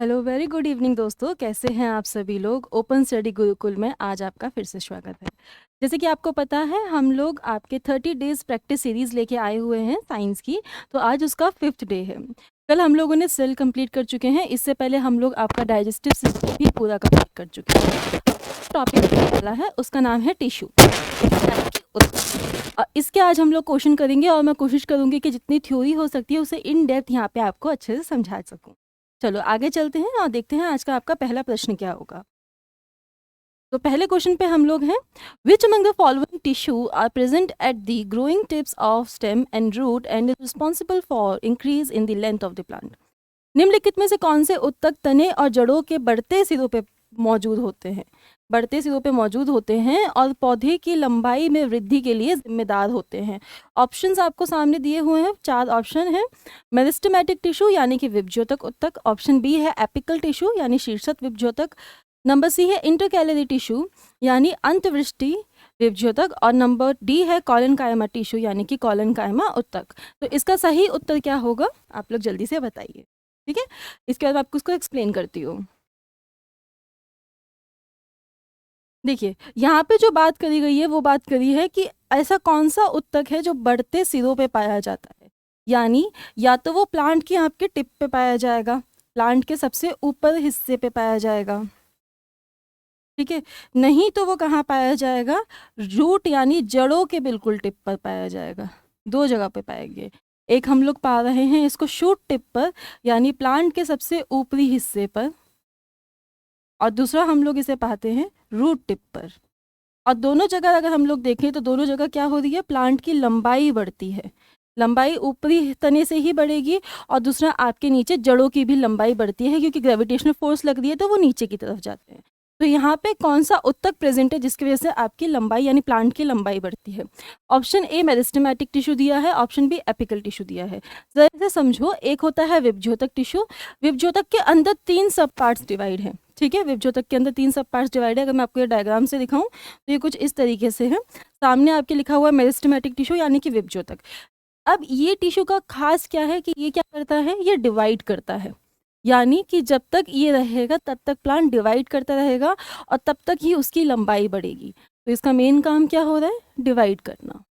Hello, very good evening दोस्तों। कैसे हैं आप सभी लोग। ओपन स्टडी गुरुकुल में आज आपका फिर से स्वागत है। जैसे कि आपको पता है, हम लोग आपके 30 डेज प्रैक्टिस सीरीज़ लेके आए हुए हैं साइंस की। तो आज उसका 5th डे है। कल हम लोगों ने सेल कंप्लीट कर चुके हैं। इससे पहले हम लोग आपका डाइजेस्टिव सिस्टम भी पूरा कंप्लीट कर चुके हैं। टॉपिक वाला है, उसका नाम है टिश्यू। इसके आज हम लोग क्वेश्चन करेंगे और मैं कोशिश करूंगी कि जितनी थ्योरी हो सकती है उसे इन डेप्थ यहाँ पे आपको अच्छे से समझा सकूं। चलो आगे चलते हैं और देखते हैं आज का आपका पहला प्रश्न क्या होगा। तो पहले क्वेश्चन पे हम लोग हैं, which among the following tissue are present at the growing tips of stem and root and is responsible for increase in the length of the plant. निम्नलिखित में से कौन से उत्तक तने और जड़ों के बढ़ते सिरों पे मौजूद होते हैं, बढ़ते सिरों पे मौजूद होते हैं और पौधे की लंबाई में वृद्धि के लिए जिम्मेदार होते हैं। ऑप्शंस आपको सामने दिए हुए हैं, 4 ऑप्शन हैं। मेरिस्टेमेटिक टिश्यू यानी कि विभज्योतक उत्तक, ऑप्शन बी है एपिकल टिश्यू यानी शीर्षक विभज्योतक, नंबर सी है इंटरकैलरी टिश्यू यानी अंतवृष्टि विभज्योतक, और नंबर डी है कॉलन कायमा टिश्यू यानी कि कॉलन कायमा उत्तक। तो इसका सही उत्तर क्या होगा, आप लोग जल्दी से बताइए। ठीक है, इसके बाद मैं आपको उसको एक्सप्लेन करती हूँ। देखिए, यहाँ पे जो बात करी गई है वो बात करी है कि ऐसा कौन सा उत्तक है जो बढ़ते सिरों पे पाया जाता है। यानी या तो वो प्लांट की आपके टिप पे पाया जाएगा, प्लांट के सबसे ऊपर हिस्से पे पाया जाएगा, ठीक है। नहीं तो वो कहाँ पाया जाएगा, रूट यानी जड़ों के बिल्कुल टिप पर पाया जाएगा। 2 जगह पे पाएंगे। एक हम लोग पा रहे हैं इसको शूट टिप पर यानी प्लांट के सबसे ऊपरी हिस्से पर, और दूसरा हम लोग इसे पाते हैं रूट टिप पर। और दोनों जगह अगर हम लोग देखें तो दोनों जगह क्या हो रही है, प्लांट की लंबाई बढ़ती है। लंबाई ऊपरी तने से ही बढ़ेगी, और दूसरा आपके नीचे जड़ों की भी लंबाई बढ़ती है, क्योंकि ग्रेविटेशनल फोर्स लग रही है तो वो नीचे की तरफ जाते हैं। तो यहाँ पे कौन सा उत्तक प्रेजेंट है जिसकी वजह से आपकी लंबाई यानी प्लांट की लंबाई बढ़ती है। ऑप्शन ए मेरिस्टेमेटिक टिश्यू दिया है, ऑप्शन बी एपिकल टिश्यू दिया है। जरा से समझो, एक होता है विभज्योतक टिश्यू। विभज्योतक के अंदर 3 सब पार्ट्स डिवाइड हैं, ठीक है। विभज्योतक के अंदर 3 सब पार्ट्स डिवाइड है। अगर मैं आपको ये डायग्राम से दिखाऊं तो ये कुछ इस तरीके से है। सामने आपके लिखा हुआ है मेरिस्टेमेटिक टिश्यू यानी कि विभज्योतक। अब ये टिश्यू का खास क्या है कि ये क्या करता है, ये डिवाइड करता है। यानी कि जब तक ये रहेगा तब तक प्लांट डिवाइड करता रहेगा, और तब तक ही उसकी लंबाई बढ़ेगी। तो इसका मेन काम क्या हो रहा है, डिवाइड करना।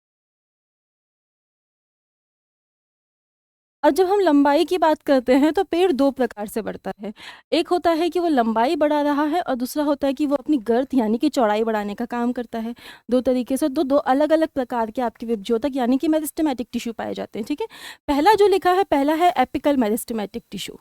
और जब हम लंबाई की बात करते हैं तो पेड़ 2 प्रकार से बढ़ता है। एक होता है कि वो लंबाई बढ़ा रहा है, और दूसरा होता है कि वो अपनी गर्थ यानी कि चौड़ाई बढ़ाने का काम करता है। 2 तरीके से, दो अलग अलग प्रकार के आपके विभज्योतक यानी कि मेरिस्टेमेटिक टिश्यू पाए जाते हैं, ठीक है। पहला जो लिखा है, पहला है एपिकल मेरिस्टेमेटिक टिश्यू।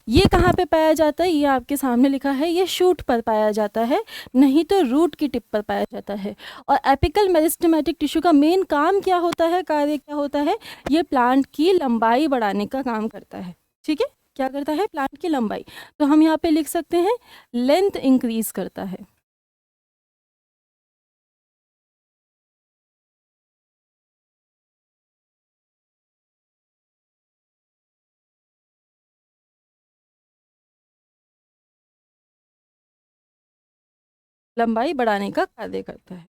ये कहाँ पे पाया जाता है, ये आपके सामने लिखा है, ये शूट पर पाया जाता है, नहीं तो रूट की टिप पर पाया जाता है। और एपिकल मेरिस्टेमेटिक टिश्यू का मेन काम क्या होता है, कार्य क्या होता है, ये प्लांट की लंबाई बढ़ाने का काम करता है, ठीक है। क्या करता है, प्लांट की लंबाई। तो हम यहाँ पे लिख सकते हैं लेंथ इंक्रीज करता है। लंबाई बढ़ाने का कार्य करता है।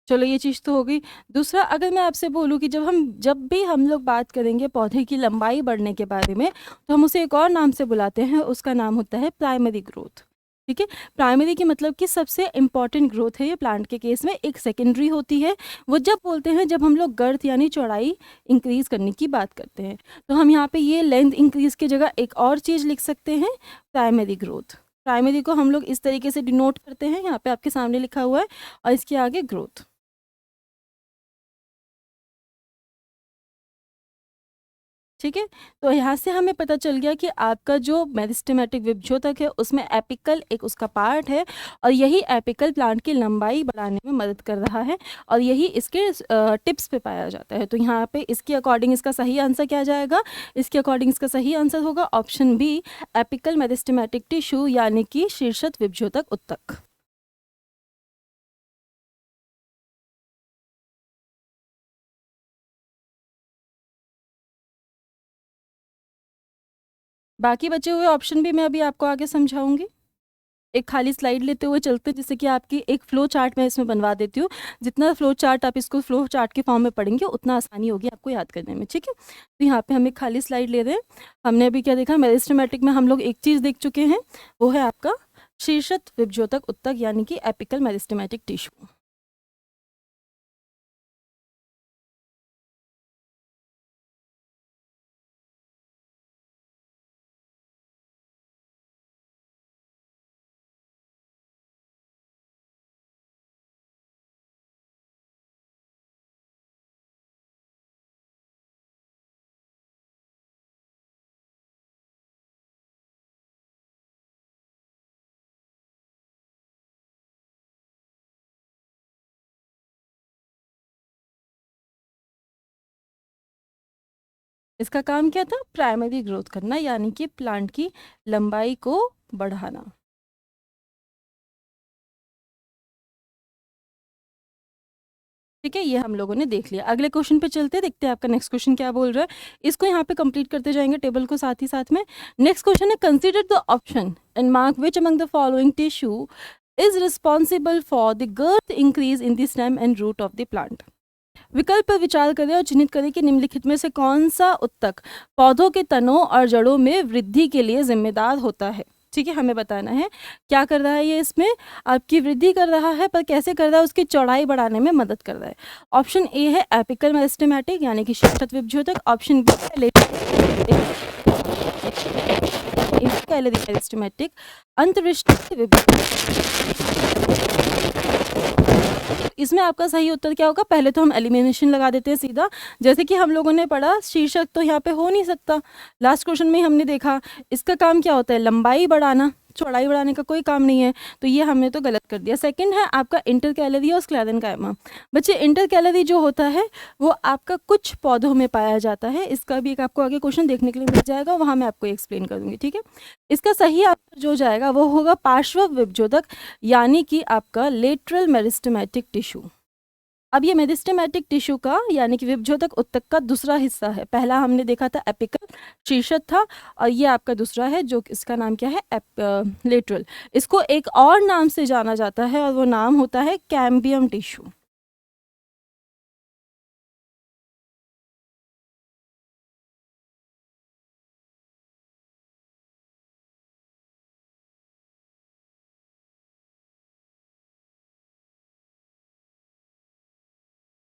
चलो ये चीज़ तो हो गई। दूसरा, अगर मैं आपसे बोलूँ कि जब भी हम लोग बात करेंगे पौधे की लंबाई बढ़ने के बारे में, तो हम उसे एक और नाम से बुलाते हैं, उसका नाम होता है प्राइमरी ग्रोथ, ठीक है। प्राइमरी की मतलब कि सबसे इम्पॉर्टेंट ग्रोथ है ये प्लांट के केस में। एक सेकेंडरी होती है, वो जब बोलते हैं जब हम लोग गर्थ यानी चौड़ाई इंक्रीज करने की बात करते हैं। तो हम यहाँ पे ये लेंथ इंक्रीज की जगह एक और चीज़ लिख सकते हैं, प्राइमरी ग्रोथ। प्राइमरी को हम लोग इस तरीके से डिनोट करते हैं, यहाँ पे आपके सामने लिखा हुआ है, और इसके आगे ग्रोथ, ठीक है। तो यहाँ से हमें पता चल गया कि आपका जो मेरिस्टेमेटिक विभज्योतक है उसमें एपिकल एक उसका पार्ट है, और यही एपिकल प्लांट की लंबाई बढ़ाने में मदद कर रहा है, और यही इसके टिप्स पे पाया जाता है। तो यहाँ पे इसके अकॉर्डिंग इसका सही आंसर क्या जाएगा, इसके अकॉर्डिंग इसका सही आंसर होगा option B, apical meristematic tissue यानी कि शीर्षक विभज्योतक उत्तक। बाकी बचे हुए ऑप्शन भी मैं अभी आपको आगे समझाऊंगी। एक खाली स्लाइड लेते हुए चलते हैं, जिससे कि आपकी एक फ्लो चार्ट मैं इसमें बनवा देती हूँ। जितना फ्लो चार्ट आप इसको फ्लो चार्ट के फॉर्म में पढ़ेंगे उतना आसानी होगी आपको याद करने में, ठीक है। तो यहाँ पे हम एक खाली स्लाइड ले रहे हैं। हमने अभी क्या देखा, मेरिस्टेमेटिक में हम लोग एक चीज़ देख चुके हैं, वो है आपका शीर्षक विभज्योतक उत्तक यानी कि एपिकल मेरिस्टेमेटिक टिश्यू। इसका काम क्या था, प्राइमरी ग्रोथ करना यानी कि प्लांट की लंबाई को बढ़ाना। ठीक है, ये हम लोगों ने देख लिया। अगले क्वेश्चन पे चलते हैं, देखते हैं आपका नेक्स्ट क्वेश्चन क्या बोल रहा है। इसको यहाँ पे कंप्लीट करते जाएंगे टेबल को साथ ही साथ में। नेक्स्ट क्वेश्चन है, consider the option and mark which among the following tissue is responsible for the girth increase in the stem and root of the plant. विकल्प पर विचार करें और चिन्हित करें कि निम्नलिखित में से कौन सा उत्तक पौधों के तनों और जड़ों में वृद्धि के लिए जिम्मेदार होता है। ठीक है, हमें बताना है क्या कर रहा है ये, इसमें आपकी वृद्धि कर रहा है, पर कैसे कर रहा है, उसकी चौड़ाई बढ़ाने में मदद कर रहा है। ऑप्शन ए है एपिकल मेरिस्टेमेटिक यानी कि शीर्षक विभज्योतक। ऑप्शन बी है मेरिस्टेमेटिक अंतरिष्ट इसमें आपका सही उत्तर क्या होगा, पहले तो हम एलिमिनेशन लगा देते हैं सीधा। जैसे कि हम लोगों ने पढ़ा, शीर्षक तो यहाँ पे हो नहीं सकता, लास्ट क्वेश्चन में ही हमने देखा। इसका काम क्या होता है, लंबाई बढ़ाना, चौड़ाई बढ़ाने का कोई काम नहीं है, तो ये हमने तो गलत कर दिया। सेकंड है आपका इंटर कैलरी और स्क्लेरेन्काइमा। बच्चे इंटर कैलरी जो होता है वो आपका कुछ पौधों में पाया जाता है, इसका भी एक आपको आगे क्वेश्चन देखने के लिए मिल जाएगा, वहाँ मैं आपको एक्सप्लेन करूँगी, ठीक है। इसका सही आंसर जो जाएगा वो होगा पार्श्व विभज्योतक यानी कि आपका लेटरल मेरिस्टेमेटिक टिश्यू। अब ये मेरिस्टेमेटिक टिश्यू का यानी कि विभज्योतक उत्तक का दूसरा हिस्सा है। पहला हमने देखा था एपिकल, शीर्षक था, और ये आपका दूसरा है जो इसका नाम क्या है, लेटरल। इसको एक और नाम से जाना जाता है और वो नाम होता है कैम्बियम टिश्यू।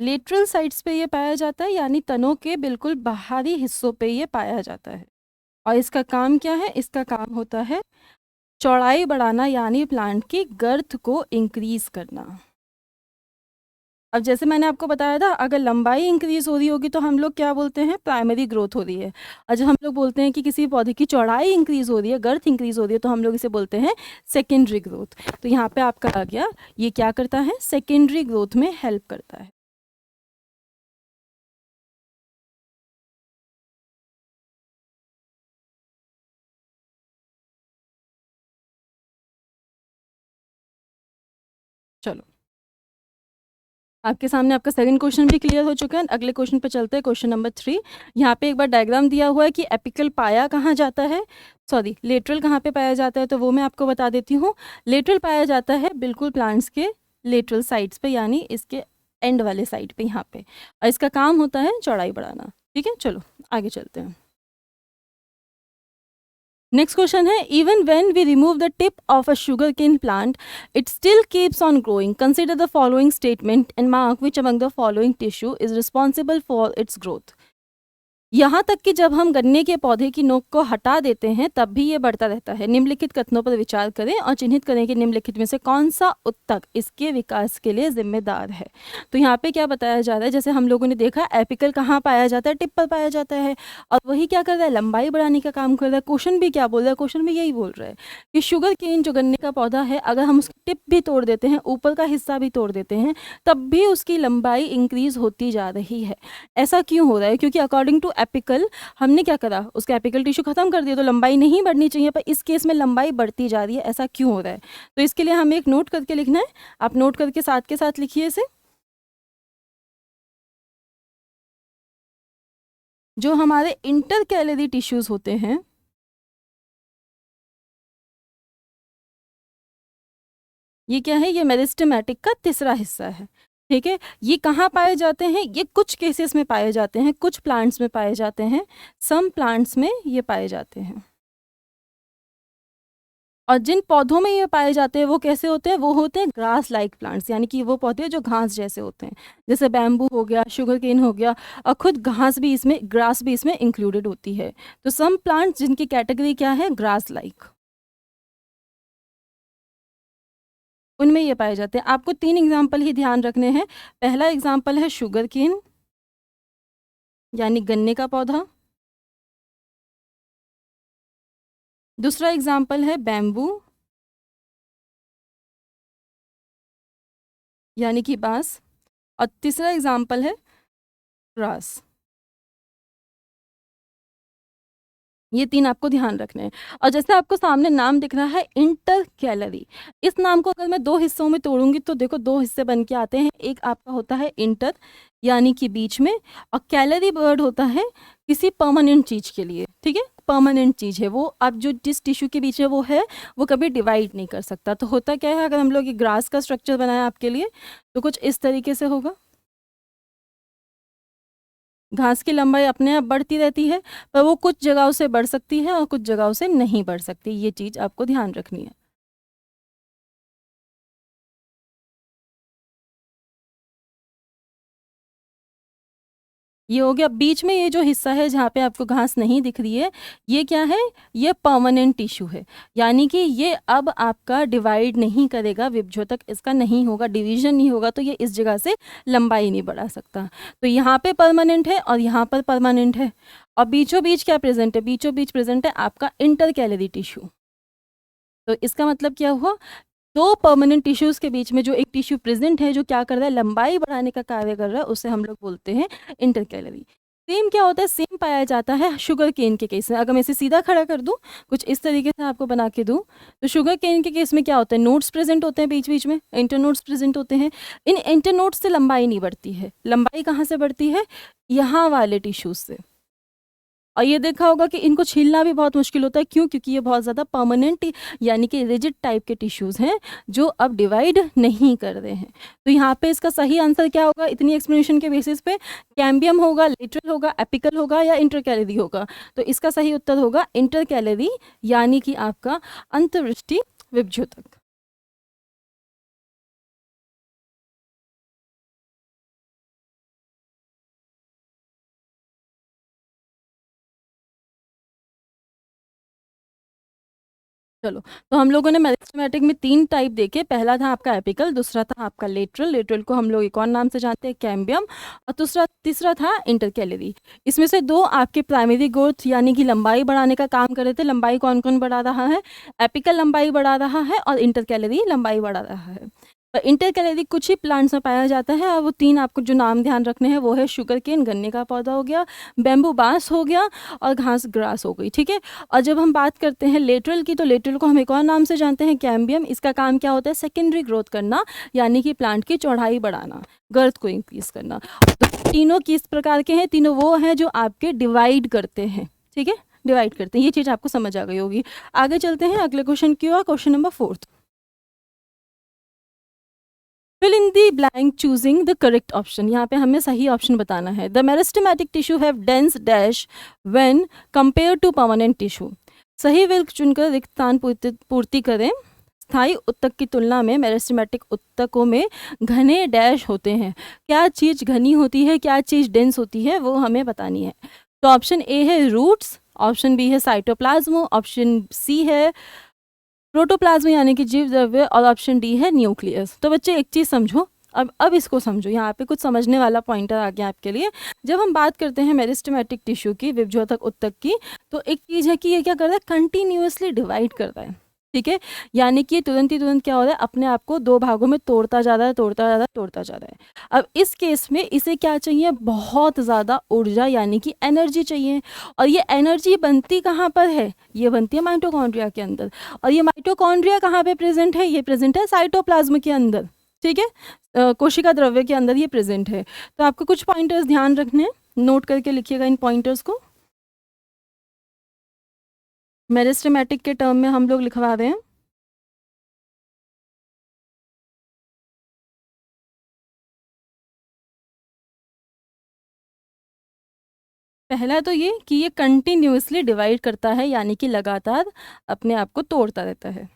लेटरल साइड्स पे ये पाया जाता है यानी तनों के बिल्कुल बाहरी हिस्सों पे ये पाया जाता है। और इसका काम क्या है, इसका काम होता है चौड़ाई बढ़ाना यानी प्लांट की गर्थ को इंक्रीज करना। अब जैसे मैंने आपको बताया था, अगर लंबाई इंक्रीज हो रही होगी तो हम लोग क्या बोलते हैं, प्राइमरी ग्रोथ हो रही है। और जब हम लोग बोलते हैं कि किसी पौधे की चौड़ाई इंक्रीज हो रही है, गर्थ इंक्रीज हो रही है, तो हम लोग इसे बोलते हैं सेकेंडरी ग्रोथ। तो यहाँ पे आपका आ गया, ये क्या करता है, सेकेंडरी ग्रोथ में हेल्प करता है। चलो, आपके सामने आपका सेकंड क्वेश्चन भी क्लियर हो चुका है। अगले क्वेश्चन पे चलते हैं, क्वेश्चन नंबर 3। यहाँ पे एक बार डायग्राम दिया हुआ है कि एपिकल पाया कहाँ जाता है, सॉरी लेटरल कहाँ पे पाया जाता है, तो वो मैं आपको बता देती हूँ। लेटरल पाया जाता है बिल्कुल प्लांट्स के लेटरल साइड्स पे यानी इसके एंड वाले साइड पे यहाँ पे, और इसका काम होता है चौड़ाई बढ़ाना। ठीक है, चलो आगे चलते हैं। नेक्स्ट क्वेश्चन है, even when we remove the tip of a sugarcane plant it still keeps on growing. Consider the following statement and mark which among the following tissue is responsible for its growth. यहाँ तक कि जब हम गन्ने के पौधे की नोक को हटा देते हैं तब भी ये बढ़ता रहता है। निम्नलिखित कथनों पर विचार करें और चिन्हित करें कि निम्नलिखित में से कौन सा उत्तक इसके विकास के लिए जिम्मेदार है। तो यहाँ पे क्या बताया जा रहा है, जैसे हम लोगों ने देखा एपिकल कहाँ पाया जाता है, टिप पर पाया जाता है, और वही क्या कर रहा है, लंबाई बढ़ाने का काम कर रहा है। क्वेश्चन भी क्या बोल रहा है, क्वेश्चन भी यही बोल रहा है कि शुगर केन जो गन्ने का पौधा है, अगर हम उसकी टिप भी तोड़ देते हैं, ऊपर का हिस्सा भी तोड़ देते हैं, तब भी उसकी लंबाई इंक्रीज होती जा रही है। ऐसा क्यों हो रहा है, क्योंकि अकॉर्डिंग टू एपिकल हमने क्या करा, उसका एपिकल टिश्यू खत्म कर दिया, तो लंबाई नहीं बढ़नी चाहिए, पर इस केस में लंबाई बढ़ती जा रही है। ऐसा क्यों हो रहा है, तो इसके लिए हमें एक नोट करके लिखना है। आप नोट करके साथ के साथ लिखिए इसे। जो हमारे इंटर कैलरी टिश्यूज होते हैं, ये क्या है, ये मेरिस्टेमेटिक का तीसरा हिस्सा है। ठीक है, ये कहाँ पाए जाते हैं, ये कुछ केसेस में पाए जाते हैं, कुछ प्लांट्स में पाए जाते हैं, सम प्लांट्स में ये पाए जाते हैं। और जिन पौधों में ये पाए जाते हैं वो कैसे होते हैं, वो होते हैं ग्रास लाइक प्लांट्स, यानी कि वो पौधे जो घास जैसे होते हैं, जैसे बैम्बू हो गया, शुगर केन हो गया, और खुद घास भी इसमें, ग्रास भी इसमें इंक्लूडेड होती है। तो सम प्लांट्स जिनकी कैटेगरी क्या है, ग्रास लाइक, उनमें ये पाए जाते हैं। आपको 3 एग्जाम्पल ही ध्यान रखने हैं। पहला एग्जाम्पल है शुगर केन, यानी गन्ने का पौधा। दूसरा एग्जाम्पल है बैम्बू, यानी कि बांस। और तीसरा एग्जाम्पल है ग्रास। ये 3 आपको ध्यान रखने हैं। और जैसे आपको सामने नाम दिख रहा है इंटर कैलरी, इस नाम को अगर मैं 2 हिस्सों में तोड़ूंगी तो देखो 2 हिस्से बन के आते हैं। एक आपका होता है इंटर, यानी कि बीच में, और कैलरी वर्ड होता है किसी परमानेंट चीज़ के लिए। ठीक है, परमानेंट चीज़ है वो, अब जो जिस टिश्यू के बीच में वो है वो कभी डिवाइड नहीं कर सकता। तो होता क्या है, अगर हम लोग ये ग्रास का स्ट्रक्चर बनाया आपके लिए तो कुछ इस तरीके से होगा। घास की लंबाई अपने आप बढ़ती रहती है, पर वो कुछ जगहों से बढ़ सकती है और कुछ जगहों से नहीं बढ़ सकती। ये चीज़ आपको ध्यान रखनी है। ये हो गया। बीच में ये जो हिस्सा है जहाँ पे आपको घास नहीं दिख रही है, ये क्या है, ये परमानेंट टिश्यू है, यानी कि ये अब आपका डिवाइड नहीं करेगा, विभजोतक इसका नहीं होगा, डिवीजन नहीं होगा, तो ये इस जगह से लंबाई नहीं बढ़ा सकता। तो यहाँ पे परमानेंट है और यहाँ पर परमानेंट है। और बीचों बीच क्या प्रेजेंट है, बीचों बीच प्रेजेंट है आपका इंटर कैलरी टिश्यू। तो इसका मतलब क्या हुआ, 2 परमानेंट टिश्यूज के बीच में जो एक टिश्यू प्रेजेंट है जो क्या कर रहा है, लंबाई बढ़ाने का कार्य कर रहा है, उसे हम लोग बोलते हैं इंटरकैलरी। सेम क्या होता है, सेम पाया जाता है शुगर केन के केस में। अगर मैं इसे सीधा खड़ा कर दूं, कुछ इस तरीके से आपको बना के दूं, तो शुगर केन के केस में क्या होता है, नोड्स प्रेजेंट होते हैं बीच बीच में, इंटरनोड्स प्रेजेंट होते हैं। इन इंटरनोड्स से लंबाई नहीं बढ़ती है। लंबाई कहाँ से बढ़ती है, यहाँ वाले टिश्यूज से। और ये देखा होगा कि इनको छीलना भी बहुत मुश्किल होता है। क्यों, क्योंकि ये बहुत ज़्यादा परमानेंट यानी कि रिजिड टाइप के टिश्यूज़ हैं जो अब डिवाइड नहीं कर रहे हैं। तो यहाँ पे इसका सही आंसर क्या होगा, इतनी एक्सप्लेनेशन के बेसिस पे, कैम्बियम होगा, लेटरल होगा, एपिकल होगा, या इंटरकैलरी होगा। तो इसका सही उत्तर होगा इंटरकैलरी, यानी कि आपका अंतर्वृष्टि विभज्योतक। चलो, तो हम लोगों ने मेरिस्टेमेटिक में 3 टाइप देखे। पहला था आपका एपिकल, दूसरा था आपका लेटरल, लेटरल को हम लोग एक और नाम से जानते हैं कैम्बियम, और तीसरा था इंटरकैलरी। इसमें से 2 आपके प्राइमरी ग्रोथ यानी कि लंबाई बढ़ाने का काम कर रहे थे। लंबाई कौन कौन बढ़ा रहा है, एपिकल लंबाई बढ़ा रहा है और इंटरकैलरी लंबाई बढ़ा रहा है। इंटरकैलरी कुछ ही प्लांट्स में पाया जाता है, और वो 3 आपको जो नाम ध्यान रखने हैं वो है शुगर केन, गन्ने का पौधा हो गया, बैम्बू बांस हो गया, और घास ग्रास हो गई। ठीक है, और जब हम बात करते हैं लेटरल की, तो लेटरल को हम एक और नाम से जानते हैं कैम्बियम। इसका काम क्या होता है, सेकेंडरी ग्रोथ करना, यानी कि प्लांट की चौड़ाई बढ़ाना, गर्थ को इंक्रीज करना। तो तीनों किस प्रकार के हैं, तीनों वो हैं जो आपके डिवाइड करते हैं। ठीक है, डिवाइड करते हैं। ये चीज़ आपको समझ आ गई होगी। आगे चलते हैं अगले क्वेश्चन की ओर, question number 4। Fill in the blank choosing the correct option. यहाँ पे हमें सही ऑप्शन बताना है। The meristematic tissue have dense dash when compare to permanent tissue. सही विकल्प चुनकर रिक्त स्थान पूर्ति करें। स्थायी उत्तक की तुलना में मेरिस्टेमेटिक उत्तकों में घने डैश होते हैं। क्या चीज़ घनी होती है, क्या चीज़ डेंस होती है, वो हमें बतानी है। तो ऑप्शन ए है रूट्स, ऑप्शन बी है साइटोप्लाज्म, ऑप्शन सी है प्रोटोप्लाज्म यानी कि जीव द्रव्य, और ऑप्शन डी है न्यूक्लियस। तो बच्चे एक चीज़ समझो, अब इसको समझो, यहाँ पे कुछ समझने वाला पॉइंटर आ गया आपके लिए। जब हम बात करते हैं मेरिस्टेमेटिक टिश्यू की, विभज्योतक उत्तक की, तो एक चीज़ है कि ये क्या कर रहा है, कंटिन्यूअसली डिवाइड कर रहा है। ठीक है, यानी कि तुरंत ही तुरंत क्या हो रहा है, अपने आप को 2 भागों में तोड़ता जा रहा है, तोड़ता जा रहा है, तोड़ता जा रहा है। अब इस केस में इसे क्या चाहिए, बहुत ज़्यादा ऊर्जा यानी कि एनर्जी चाहिए। और ये एनर्जी बनती कहाँ पर है, ये बनती है माइटोकॉन्ड्रिया के अंदर। और ये माइटोकॉन्ड्रिया कहाँ पे प्रेजेंट है, ये प्रेजेंट है साइटोप्लाज्म के अंदर। ठीक है, कोशिका द्रव्य के अंदर ये प्रेजेंट है। तो आपको कुछ पॉइंटर्स ध्यान रखने हैं, नोट करके लिखिएगा इन पॉइंटर्स को। मेरिस्टेमेटिक के टर्म में हम लोग लिखवा रहे हैं। पहला तो ये कि ये कंटिन्यूअसली डिवाइड करता है, यानी कि लगातार अपने आप को तोड़ता रहता है।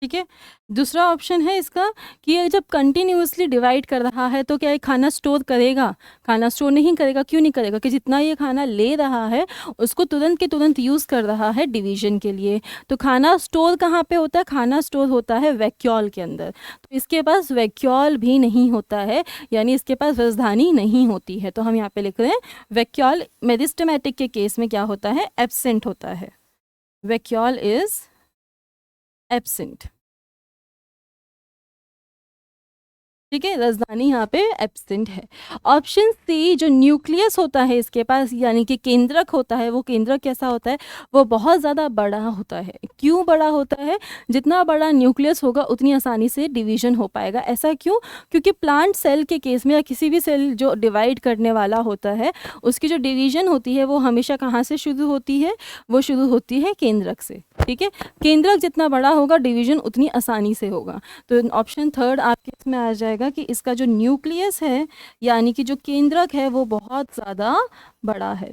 ठीक है। दूसरा ऑप्शन है इसका कि ये जब कंटिन्यूअसली डिवाइड कर रहा है तो क्या ये खाना स्टोर करेगा? खाना स्टोर नहीं करेगा। क्यों नहीं करेगा? कि जितना ये खाना ले रहा है उसको तुरंत के तुरंत यूज़ कर रहा है डिवीजन के लिए। तो खाना स्टोर कहाँ पे होता है? खाना स्टोर होता है वैक्यूल के अंदर। तो इसके पास वैक्यूल भी नहीं होता है, यानी इसके पास राजधानी नहीं होती है। तो हम यहाँ पे लिख रहे हैं वैक्यूल मेरिस्टेमेटिक के केस में क्या होता है? एब्सेंट होता है। Vacuole is absent. ठीक है, राजधानी यहाँ पे एब्सेंट है। ऑप्शन सी जो न्यूक्लियस होता है इसके पास, यानी कि केंद्रक होता है, वो केंद्रक कैसा होता है? वो बहुत ज़्यादा बड़ा होता है। क्यों बड़ा होता है? जितना बड़ा न्यूक्लियस होगा उतनी आसानी से डिवीजन हो पाएगा। ऐसा क्यों? क्योंकि प्लांट सेल के केस में या किसी भी सेल जो डिवाइड करने वाला होता है उसकी जो डिवीजन होती है वो हमेशा कहाँ से शुरू होती है? वो शुरू होती है केंद्रक से। ठीक है, केंद्रक जितना बड़ा होगा डिवीजन उतनी आसानी से होगा। तो ऑप्शन थर्ड आपके इसमें आ जाएगा कि इसका जो न्यूक्लियस है, यानी कि जो केंद्रक है, वो बहुत ज़्यादा बड़ा है।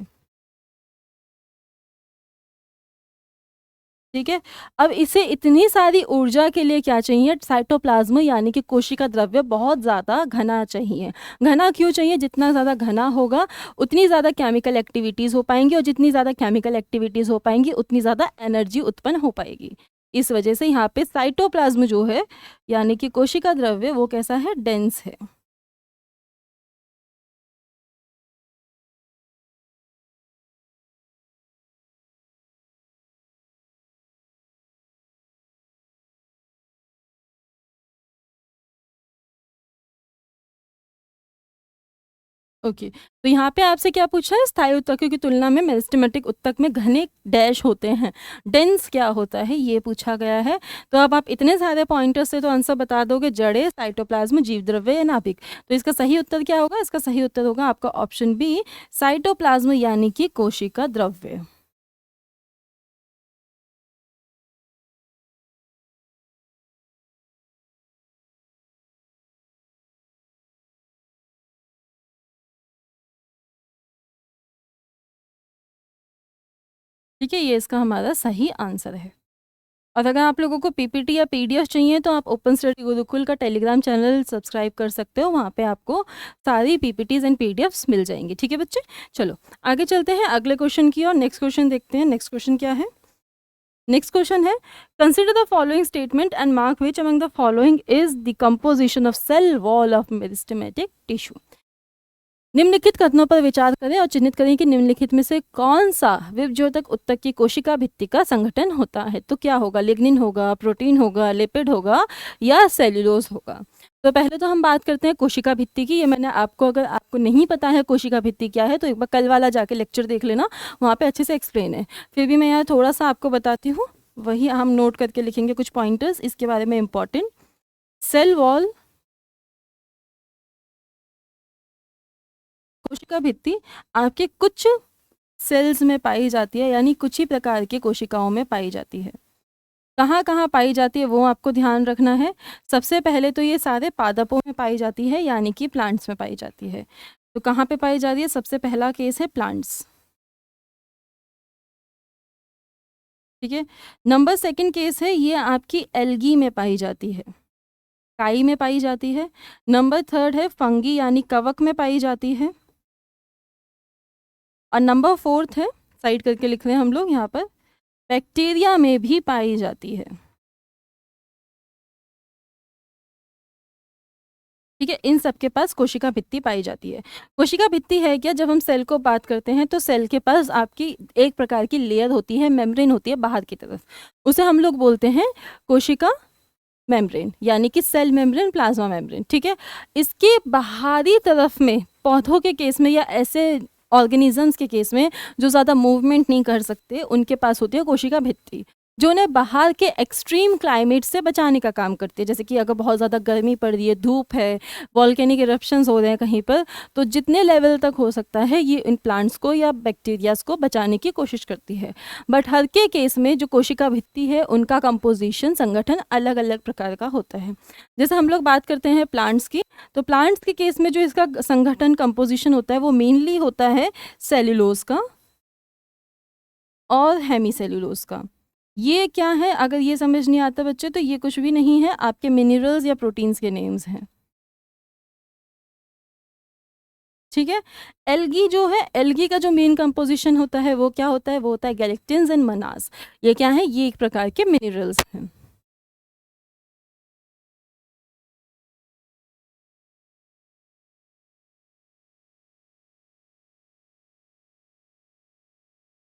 ठीक है। अब इसे इतनी सारी ऊर्जा के लिए क्या चाहिए? साइटोप्लाज्म यानी कि कोशिका द्रव्य बहुत ज़्यादा घना चाहिए। घना क्यों चाहिए? जितना ज़्यादा घना होगा उतनी ज़्यादा केमिकल एक्टिविटीज़ हो पाएंगी, और जितनी ज़्यादा केमिकल एक्टिविटीज़ हो पाएंगी उतनी ज़्यादा एनर्जी उत्पन्न हो पाएगी। इस वजह से यहाँ पे साइटोप्लाज्म जो है यानी कि कोशिका द्रव्य वो कैसा है? डेंस है। ओके, तो यहाँ पे आपसे क्या पूछा है? स्थायी ऊतकों की तुलना में मेरिस्टेमेटिक ऊतक में घने डैश होते हैं, डेंस क्या होता है ये पूछा गया है। तो अब आप इतने सारे पॉइंटर्स से तो आंसर बता दोगे, जड़ें, साइटोप्लाज्म, जीव द्रव्य या नाभिक। तो इसका सही उत्तर क्या होगा? इसका सही उत्तर होगा आपका ऑप्शन बी, साइटोप्लाज्म यानी कि कोशिका द्रव्य। ठीक है, ये इसका हमारा सही आंसर है। और अगर आप लोगों को पीपीटी या पीडीएफ चाहिए तो आप ओपन स्टडी गुरुकुल का टेलीग्राम चैनल सब्सक्राइब कर सकते हो, वहाँ पे आपको सारी पीपीटीज एंड पीडीएफ्स मिल जाएंगी। ठीक है बच्चे, चलो आगे चलते हैं अगले क्वेश्चन की और। नेक्स्ट क्वेश्चन देखते हैं। नेक्स्ट क्वेश्चन क्या है? नेक्स्ट क्वेश्चन है, consider the following statement and mark which among the following is the composition of cell wall of meristematic tissue. निम्नलिखित कथनों पर विचार करें और चिन्हित करें कि निम्नलिखित में से कौन सा विभज्योतक ऊतक की कोशिका भित्ति का संगठन होता है। तो क्या होगा? लिग्निन होगा, प्रोटीन होगा, लिपिड होगा या सेल्यूलोज होगा। तो पहले तो हम बात करते हैं कोशिका भित्ति की। ये मैंने आपको, अगर आपको नहीं पता है कोशिका भित्ति क्या है तो एक बार कल वाला जाके लेक्चर देख लेना, वहाँ पे अच्छे से एक्सप्लेन है। फिर भी मैं यहाँ थोड़ा सा आपको बताती हूँ, वही हम नोट करके लिखेंगे कुछ पॉइंटर्स इसके बारे में इम्पॉर्टेंट। सेल वॉल, कोशिका भित्ति आपके कुछ सेल्स में पाई जाती है, यानी कुछ ही प्रकार की कोशिकाओं में पाई जाती है। कहाँ कहाँ पाई जाती है वो आपको ध्यान रखना है। सबसे पहले तो ये सारे पादपों में पाई जाती है, यानी कि प्लांट्स में पाई जाती है। तो कहाँ पे पाई जाती है? सबसे पहला केस है प्लांट्स। ठीक है। नंबर सेकंड केस है ये आपकी एल्गी में पाई जाती है, काई में पाई जाती है। नंबर थर्ड है फंगी यानी कवक में पाई जाती है। और नंबर फोर्थ है, साइड करके लिख रहे हैं हम लोग यहाँ पर, बैक्टीरिया में भी पाई जाती है। ठीक है, इन सब के पास कोशिका भित्ति पाई जाती है। कोशिका भित्ति है क्या? जब हम सेल को बात करते हैं तो सेल के पास आपकी एक प्रकार की लेयर होती है, मेम्ब्रेन होती है बाहर की तरफ, उसे हम लोग बोलते हैं कोशिका मेम्ब्रेन, यानी कि सेल मेम्ब्रेन, प्लाज्मा मेम्ब्रेन। ठीक है, इसके बाहरी तरफ में पौधों के केस में या ऐसे ऑर्गेनिजम्स के केस में जो ज़्यादा मूवमेंट नहीं कर सकते उनके पास होती है कोशिका भित्ति। जो उन्हें बाहर के एक्सट्रीम क्लाइमेट से बचाने का काम करती है। जैसे कि अगर बहुत ज़्यादा गर्मी पड़ रही है, धूप है, वॉल्केनिक इरप्शंस हो रहे हैं कहीं पर, तो जितने लेवल तक हो सकता है ये इन प्लांट्स को या बैक्टीरियाज को बचाने की कोशिश करती है। बट हर के केस में जो कोशिका भित्ति है उनका कंपोजिशन, संगठन अलग अलग प्रकार का होता है। जैसे हम लोग बात करते हैं प्लांट्स की, तो प्लांट्स के केस में जो इसका संगठन कंपोजिशन होता है वो मेनली होता है सेल्यूलोज का और हेमी सेल्यूलोज का। ये क्या है, अगर ये समझ नहीं आता बच्चे, तो ये कुछ भी नहीं है, आपके मिनरल्स या प्रोटीन्स के नेम्स हैं। ठीक है। एल्गी जो है, एल्गी का जो मेन कंपोजिशन होता है वो क्या होता है, वो होता है गैलेक्टिन्स एंड मनास। ये क्या है, ये एक प्रकार के मिनरल्स हैं।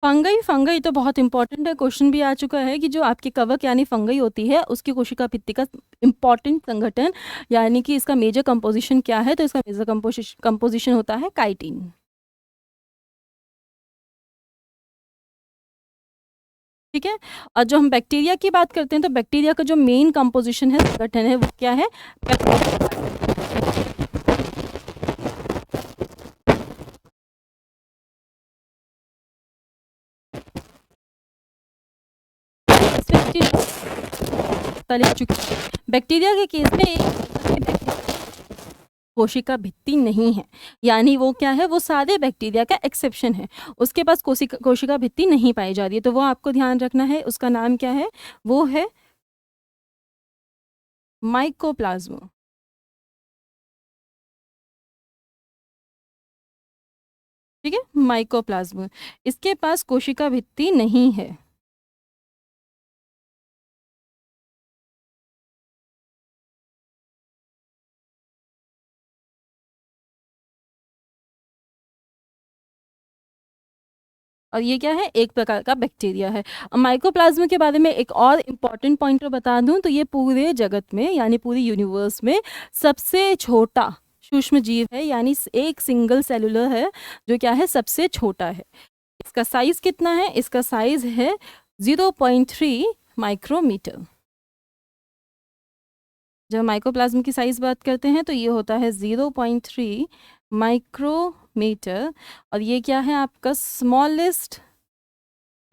फंगई, फंगई तो बहुत इंपॉर्टेंट है, क्वेश्चन भी आ चुका है कि जो आपकी कवक यानी फंगई होती है उसकी कोशिका भित्ति का इंपॉर्टेंट संगठन यानी कि इसका मेजर कंपोजिशन क्या है, तो इसका मेजर कंपोजिशन होता है काइटिन। ठीक है। और जो हम बैक्टीरिया की बात करते हैं तो बैक्टीरिया का जो मेन कंपोजिशन है, संगठन है, वो क्या है, बैक्टीरिया के केस में कोशिका भित्ति नहीं है, यानी वो क्या है, वो सारे बैक्टीरिया का एक्सेप्शन है, उसके पास कोशिका भित्ति नहीं पाई जा रही है, तो वो आपको ध्यान रखना है, उसका नाम क्या है, वो है माइकोप्लाज्मा। ठीक है, माइकोप्लाज्मा, इसके पास कोशिका भित्ति नहीं है। और ये क्या है, एक प्रकार का बैक्टीरिया है। माइकोप्लाज्मा के बारे में एक और इम्पॉर्टेंट पॉइंटर बता दूं तो ये पूरे जगत में यानी पूरी यूनिवर्स में सबसे छोटा सूक्ष्म जीव है, यानी एक सिंगल सेलुलर है जो क्या है, सबसे छोटा है। इसका साइज कितना है, इसका साइज है 0.3 माइक्रोमीटर। जब माइकोप्लाज्म की साइज बात करते हैं तो ये होता है 0.3 माइक्रोमीटर। और ये क्या है, आपका स्मॉलेस्ट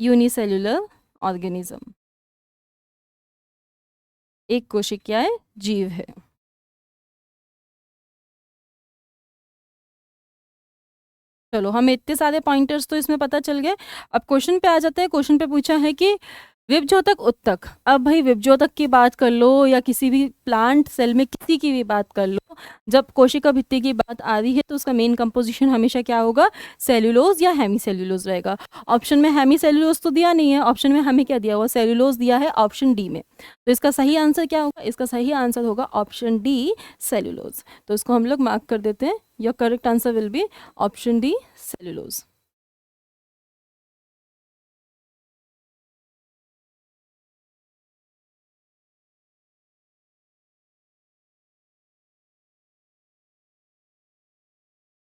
यूनिसेल्युलर ऑर्गेनिज्म, एक कोशिकीय जीव है। चलो, हमें इतने सारे पॉइंटर्स तो इसमें पता चल गए। अब क्वेश्चन पे आ जाते हैं। क्वेश्चन पे पूछा है कि विभजोतक उत्तक, अब भाई विभजोतक की बात कर लो या किसी भी प्लांट सेल में किसी की भी बात कर लो, जब कोशिका भित्ति की बात आ रही है तो उसका मेन कंपोजिशन हमेशा क्या होगा, सेल्यूलोज या हेमी सेल्यूलोज रहेगा। ऑप्शन में हेमी सेल्यूलोज तो दिया नहीं है, ऑप्शन में हमें क्या दिया हुआ, सेल्यूलोज दिया है ऑप्शन डी में। तो इसका सही आंसर क्या होगा, इसका सही आंसर होगा ऑप्शन डी, सेल्यूलोज। तो इसको हम लोग मार्क कर देते हैं, your correct answer will be option D, cellulose.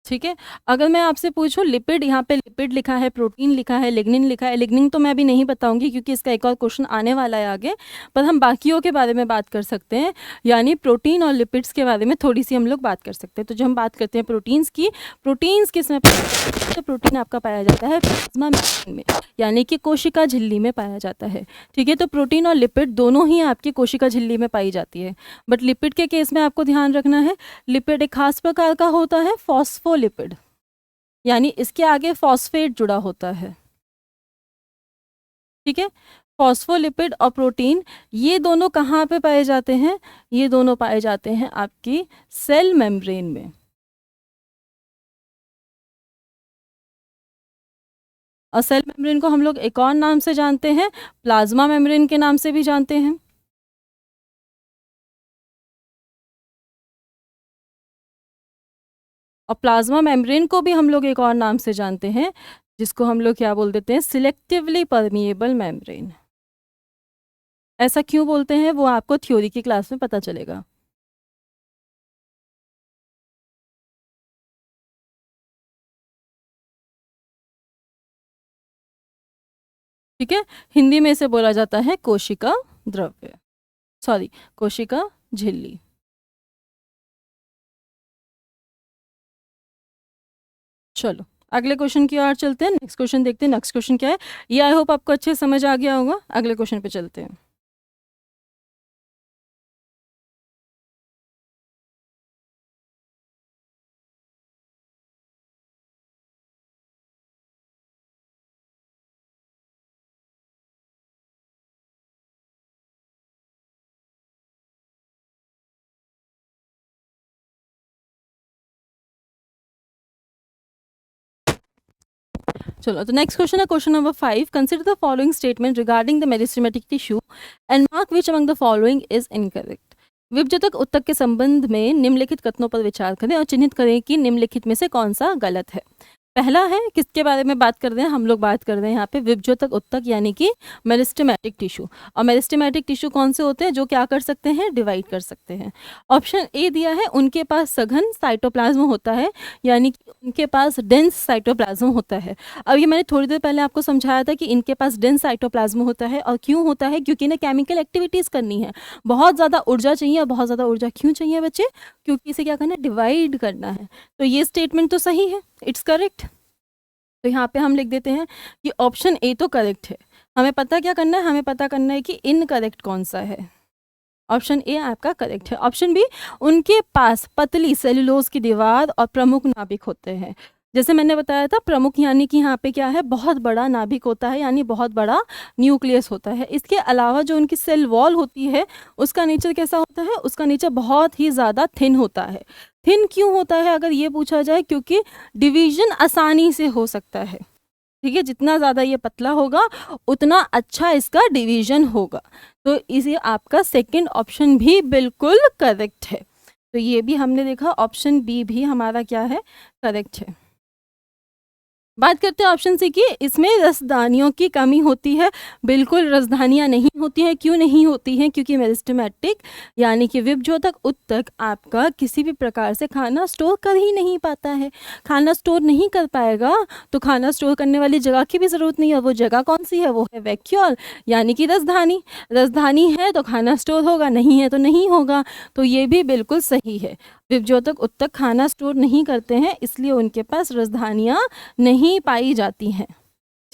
ठीक है। अगर मैं आपसे पूछूं लिपिड, यहाँ पे लिपिड लिखा है, प्रोटीन लिखा है, लिग्निन लिखा है, लिग्निन तो मैं अभी नहीं बताऊंगी क्योंकि इसका एक और क्वेश्चन आने वाला है आगे, पर हम बाकियों के बारे में बात कर सकते हैं, यानी प्रोटीन और लिपिड्स के बारे में थोड़ी सी हम लोग बात कर सकते हैं। तो जब हम बात करते हैं प्रोटीन्स की, प्रोटीन्स किस में पाया जाता है, तो प्रोटीन आपका पाया जाता है प्लाज्मा मेम्ब्रेन में, यानी कि कोशिका झिल्ली में पाया जाता है। ठीक है, तो प्रोटीन और लिपिड दोनों ही आपकी कोशिका झिल्ली में पाई जाती है। बट लिपिड के केस में आपको ध्यान रखना है, लिपिड एक खास प्रकार का होता है, फॉस्फोलिपिड, यानी इसके आगे फॉस्फेट जुड़ा होता है। ठीक है, फॉस्फोलिपिड और प्रोटीन ये दोनों कहाँ पे पाए जाते हैं, ये दोनों पाए जाते हैं आपकी सेल मेम्ब्रेन में। और सेल मेम्ब्रेन को हम लोग एक और नाम से जानते हैं, प्लाज्मा मेम्ब्रेन के नाम से भी जानते हैं। और प्लाज्मा मेम्ब्रेन को भी हम लोग एक और नाम से जानते हैं, जिसको हम लोग क्या बोल देते हैं, सिलेक्टिवली परमिएबल मेम्ब्रेन। ऐसा क्यों बोलते हैं वो आपको थ्योरी की क्लास में पता चलेगा। ठीक है, हिंदी में इसे बोला जाता है कोशिका द्रव्य, सॉरी कोशिका झिल्ली। चलो अगले क्वेश्चन की ओर चलते हैं, नेक्स्ट क्वेश्चन देखते हैं। नेक्स्ट क्वेश्चन क्या है, ये आई होप आपको अच्छे से समझ आ गया होगा। अगले क्वेश्चन पे चलते हैं। चलो तो नेक्स्ट क्वेश्चन है question number 5। Consider the following statement regarding the meristematic tissue and mark which among the following is incorrect. विभजतक उत्तक के संबंध में निम्नलिखित कथनों पर विचार करें और चिन्हित करें कि निम्नलिखित में से कौन सा गलत है। पहला है, किसके बारे में बात कर रहे हैं हम लोग, बात कर रहे हैं यहाँ पे विभजोतक उत्तक यानी कि मेरिस्टेमेटिक टिश्यू। और मेरिस्टेमेटिक टिश्यू कौन से होते हैं, जो क्या कर सकते हैं, डिवाइड कर सकते हैं। ऑप्शन ए दिया है, उनके पास सघन साइटोप्लाज्म होता है, यानी कि उनके पास डेंस साइटोप्लाज्म होता है। अब ये मैंने थोड़ी देर पहले आपको समझाया था कि इनके पास डेंस साइटोप्लाज्म होता है, और क्यों होता है, क्योंकि इन्हें केमिकल एक्टिविटीज़ करनी है, बहुत ज़्यादा ऊर्जा चाहिए। और बहुत ज़्यादा ऊर्जा क्यों चाहिए बच्चे, क्योंकि इसे क्या करना है, डिवाइड करना है। तो ये स्टेटमेंट तो सही है, इट्स करेक्ट। तो यहाँ पे हम लिख देते हैं कि ऑप्शन ए तो करेक्ट है। हमें पता क्या करना है, हमें पता करना है कि इनकरेक्ट कौन सा है। ऑप्शन ए आपका करेक्ट है। ऑप्शन बी, उनके पास पतली सेलुलोज की दीवार और प्रमुख नाभिक होते हैं। जैसे मैंने बताया था, प्रमुख यानी कि यहाँ पे क्या है, बहुत बड़ा नाभिक होता है, यानी बहुत बड़ा न्यूक्लियस होता है। इसके अलावा जो उनकी सेल वॉल होती है, उसका नेचर कैसा होता है, उसका नेचर बहुत ही ज़्यादा थिन होता है। थिन क्यों होता है अगर ये पूछा जाए, क्योंकि डिवीजन आसानी से हो सकता है। ठीक है, जितना ज़्यादा ये पतला होगा उतना अच्छा इसका डिवीजन होगा। तो इसे आपका सेकंड ऑप्शन भी बिल्कुल करेक्ट है। तो ये भी हमने देखा, ऑप्शन बी भी हमारा क्या है, करेक्ट है। बात करते हैं ऑप्शन सी की, इसमें रसदानियों की कमी होती है। बिल्कुल रसदानियाँ नहीं होती हैं। क्यों नहीं होती हैं, क्योंकि मेरिस्टेमेटिक यानी कि विभजोतक उत्तक आपका किसी भी प्रकार से खाना स्टोर कर ही नहीं पाता है। खाना स्टोर नहीं कर पाएगा तो खाना स्टोर करने वाली जगह की भी ज़रूरत नहीं है। वो जगह कौन सी है, वो है वैक्यूल यानी कि रसधानी। रसधानी है तो खाना स्टोर होगा, नहीं है तो नहीं होगा। तो ये भी बिल्कुल सही है। विभजोतक उत्तक खाना स्टोर नहीं करते हैं, इसलिए उनके पास रसधानियाँ नहीं पाई जाती हैं।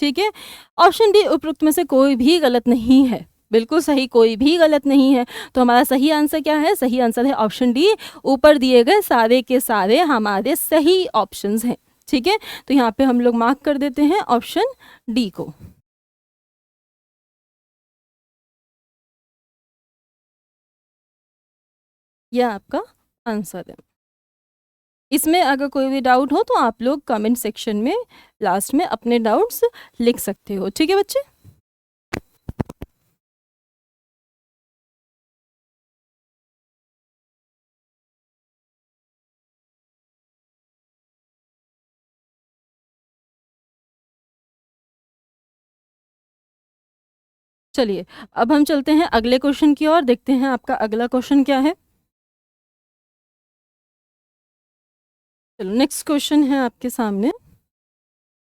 ठीक है, ऑप्शन डी उपरोक्त में से कोई भी गलत नहीं है, बिल्कुल सही, कोई भी गलत नहीं है। तो हमारा सही आंसर क्या है, सही आंसर है ऑप्शन डी। ऊपर दिए गए सारे के सारे हमारे सही ऑप्शंस हैं। ठीक है, तो यहाँ पे हम लोग मार्क कर देते हैं ऑप्शन डी को। यह आपका आंसर है। इसमें अगर कोई भी डाउट हो तो आप लोग कमेंट सेक्शन में लास्ट में अपने डाउट्स लिख सकते हो। ठीक है बच्चे। चलिए अब हम चलते हैं अगले क्वेश्चन की ओर, देखते हैं आपका अगला क्वेश्चन क्या है। चलो नेक्स्ट क्वेश्चन है आपके सामने,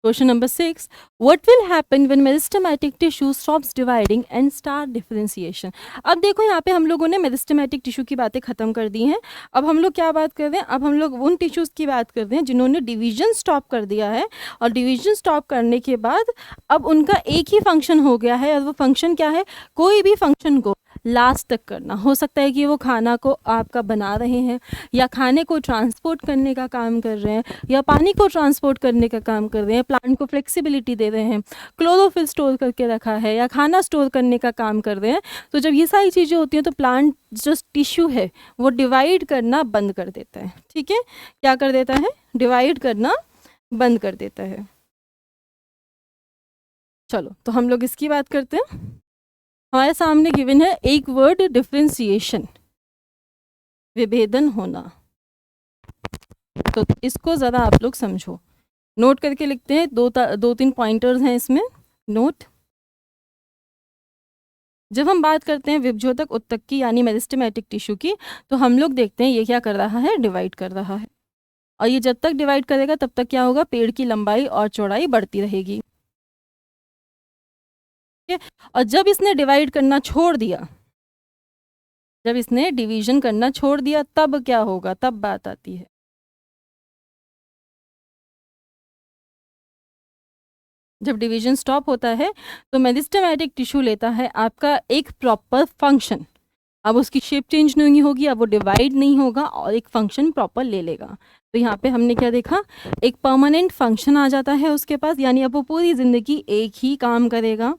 question number 6। What will happen when meristematic tissue stops dividing and start differentiation. अब देखो यहाँ पे हम लोगों ने मेरिस्टेमेटिक टिश्यू की बातें खत्म कर दी हैं। अब हम लोग क्या बात कर रहे हैं, अब हम लोग उन टिश्यूज़ की बात कर रहे हैं जिन्होंने डिवीजन स्टॉप कर दिया है। और डिवीजन स्टॉप करने के बाद अब उनका एक ही फंक्शन हो गया है, और वो फंक्शन क्या है, कोई भी फंक्शन को लास्ट तक करना। हो सकता है कि वो खाना को आपका बना रहे हैं, या खाने को ट्रांसपोर्ट करने का काम कर रहे हैं, या पानी को ट्रांसपोर्ट करने का काम कर रहे हैं, प्लांट को फ्लेक्सिबिलिटी दे रहे हैं, क्लोरोफिल स्टोर करके रखा है, या खाना स्टोर करने का काम कर रहे हैं। तो जब ये सारी चीज़ें होती हैं तो प्लांट जो टिश्यू है वो डिवाइड करना बंद कर देता है। ठीक है, क्या कर देता है, डिवाइड करना बंद कर देता है। चलो तो हम लोग इसकी बात करते हैं। हमारे सामने गिवन है एक वर्ड, डिफरेंशिएशन, विभेदन होना। तो इसको ज़रा आप लोग समझो, नोट करके लिखते हैं। दो तीन पॉइंटर्स हैं इसमें, नोट। जब हम बात करते हैं विभजोतक उत्तक की यानी मेरिस्टेमेटिक टिश्यू की, तो हम लोग देखते हैं ये क्या कर रहा है, डिवाइड कर रहा है। और ये जब तक डिवाइड करेगा तब तक क्या होगा, पेड़ की लंबाई और चौड़ाई बढ़ती रहेगी। है। और जब इसने डिवाइड करना छोड़ दिया, जब इसने डिवीजन करना छोड़ दिया तब क्या होगा, तब बात आती है। जब डिवीजन स्टॉप होता है तो मेरिस्टेमेटिक टिश्यू लेता है आपका एक प्रॉपर फंक्शन। अब उसकी शेप चेंज नहीं होगी, अब वो डिवाइड नहीं होगा और एक फंक्शन प्रॉपर ले लेगा। तो यहाँ पे हमने क्या देखा, एक परमानेंट फंक्शन आ जाता है उसके पास, यानी अब वो पूरी जिंदगी एक ही काम करेगा।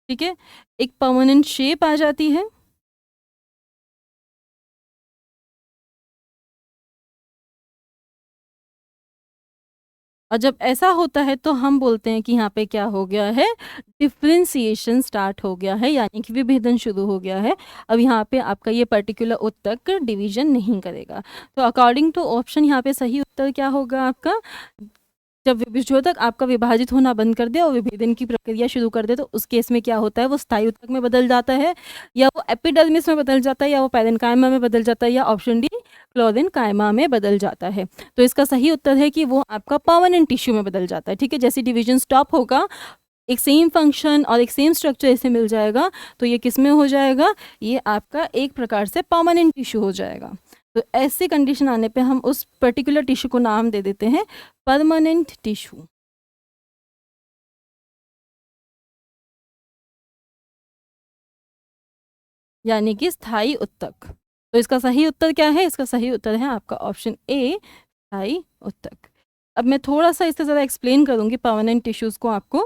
ठीक है, एक परमानेंट शेप आ जाती है। और जब ऐसा होता है तो हम बोलते हैं कि यहाँ पे क्या हो गया है, डिफ्रेंसिएशन स्टार्ट हो गया है, यानी कि विभेदन शुरू हो गया है। अब यहाँ पे आपका ये पर्टिकुलर उत्तक डिवीजन नहीं करेगा। तो अकॉर्डिंग टू ऑप्शन यहाँ पे सही उत्तर क्या होगा आपका, जब विभेदक आपका विभाजित होना बंद कर दे और विभेदन की प्रक्रिया शुरू कर दे तो उस केस में क्या होता है, वो स्थायी उत्तक में बदल जाता है, या वो एपिडर्मिस में बदल जाता है, या वो पैरेन्काइमा में बदल जाता है, या ऑप्शन डी क्लोरेन्काइमा में बदल जाता है। तो इसका सही उत्तर है कि वो आपका परमानेंट टिश्यू में बदल जाता है। ठीक है, जैसे डिवीजन स्टॉप होगा, एक सेम फंक्शन और एक सेम स्ट्रक्चर इसे मिल जाएगा, तो ये किस में हो जाएगा, ये आपका एक प्रकार से परमानेंट टिश्यू हो जाएगा। तो ऐसी कंडीशन आने पे हम उस पर्टिकुलर टिश्यू को नाम दे देते हैं परमानेंट टिश्यू, यानी कि स्थायी उत्तक। तो इसका सही उत्तर क्या है, इसका सही उत्तर है आपका ऑप्शन ए, स्थायी उत्तक। अब मैं थोड़ा सा इससे ज़्यादा एक्सप्लेन करूँगी परमानेंट टिश्यूज़ को आपको,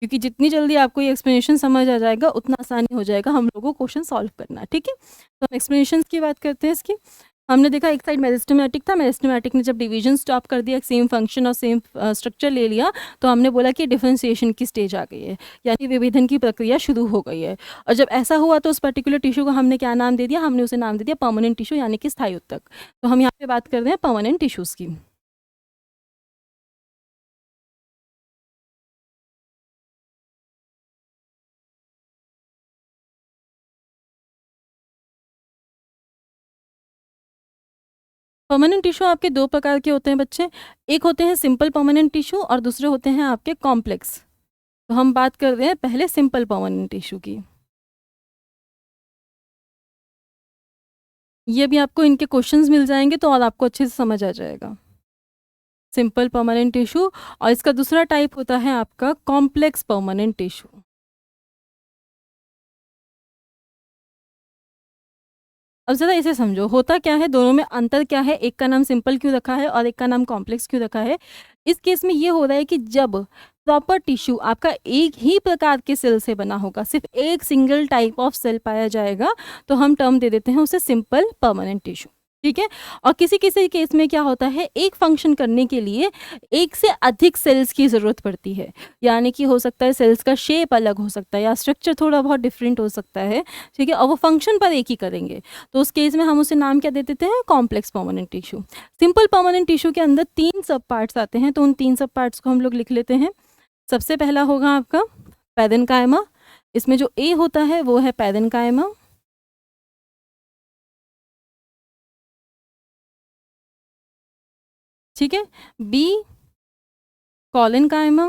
क्योंकि जितनी जल्दी आपको ये एक्सप्लेनेशन समझ आ जाएगा उतना आसानी हो जाएगा हम लोगों को क्वेश्चन सॉल्व करना। ठीक है, तो हम एक्सप्लेनेशन की बात करते हैं इसकी। हमने देखा एक साइड मेरिस्टेमेटिक था, मेरिस्टेमेटिक ने जब डिवीजन स्टॉप कर दिया, एक सेम फंक्शन और सेम स्ट्रक्चर ले लिया, तो हमने बोला कि डिफरेंशिएशन की स्टेज आ गई है, यानी विभेदन की प्रक्रिया शुरू हो गई है। और जब ऐसा हुआ तो उस पर्टिकुलर टिश्यू को हमने क्या नाम दे दिया, हमने उसे नाम दे दिया परमानेंट टिश्यू, यानी कि स्थायी उत्तक। तो हम यहाँ पे बात कर रहे हैं परमानेंट टिश्यूज़ की। परमानेंट टिश्यू आपके दो प्रकार के होते हैं बच्चे, एक होते हैं सिंपल परमानेंट टिश्यू और दूसरे होते हैं आपके कॉम्प्लेक्स। तो हम बात कर रहे हैं पहले सिंपल परमानेंट टिश्यू की। ये भी आपको इनके क्वेश्चंस मिल जाएंगे तो और आपको अच्छे से समझ आ जाएगा। सिंपल परमानेंट टिश्यू, और इसका दूसरा टाइप होता है आपका कॉम्प्लेक्स परमानेंट टिश्यू। अब ज़रा इसे समझो, होता क्या है, दोनों में अंतर क्या है, एक का नाम सिंपल क्यों रखा है और एक का नाम कॉम्प्लेक्स क्यों रखा है। इस केस में ये हो रहा है कि जब प्रॉपर टिश्यू आपका एक ही प्रकार के सेल से बना होगा, सिर्फ एक सिंगल टाइप ऑफ सेल पाया जाएगा, तो हम टर्म दे देते हैं उसे सिंपल परमानेंट टिश्यू। ठीक है, और किसी किसी केस में क्या होता है, एक फंक्शन करने के लिए एक से अधिक सेल्स की ज़रूरत पड़ती है, यानी कि हो सकता है सेल्स का शेप अलग हो सकता है या स्ट्रक्चर थोड़ा बहुत डिफरेंट हो सकता है। ठीक है, और वो फंक्शन पर एक ही करेंगे, तो उस केस में हम उसे नाम क्या दे देते हैं, complex permanent tissue. Simple permanent tissue के अंदर 3 सब पार्ट्स आते हैं, तो उन 3 सब पार्ट्स को हम लोग लिख लेते हैं। सबसे पहला होगा आपका पैरेन्काइमा, इसमें जो ए होता है वो है पैरेन्काइमा। ठीक है, बी कॉलेनकाइमा,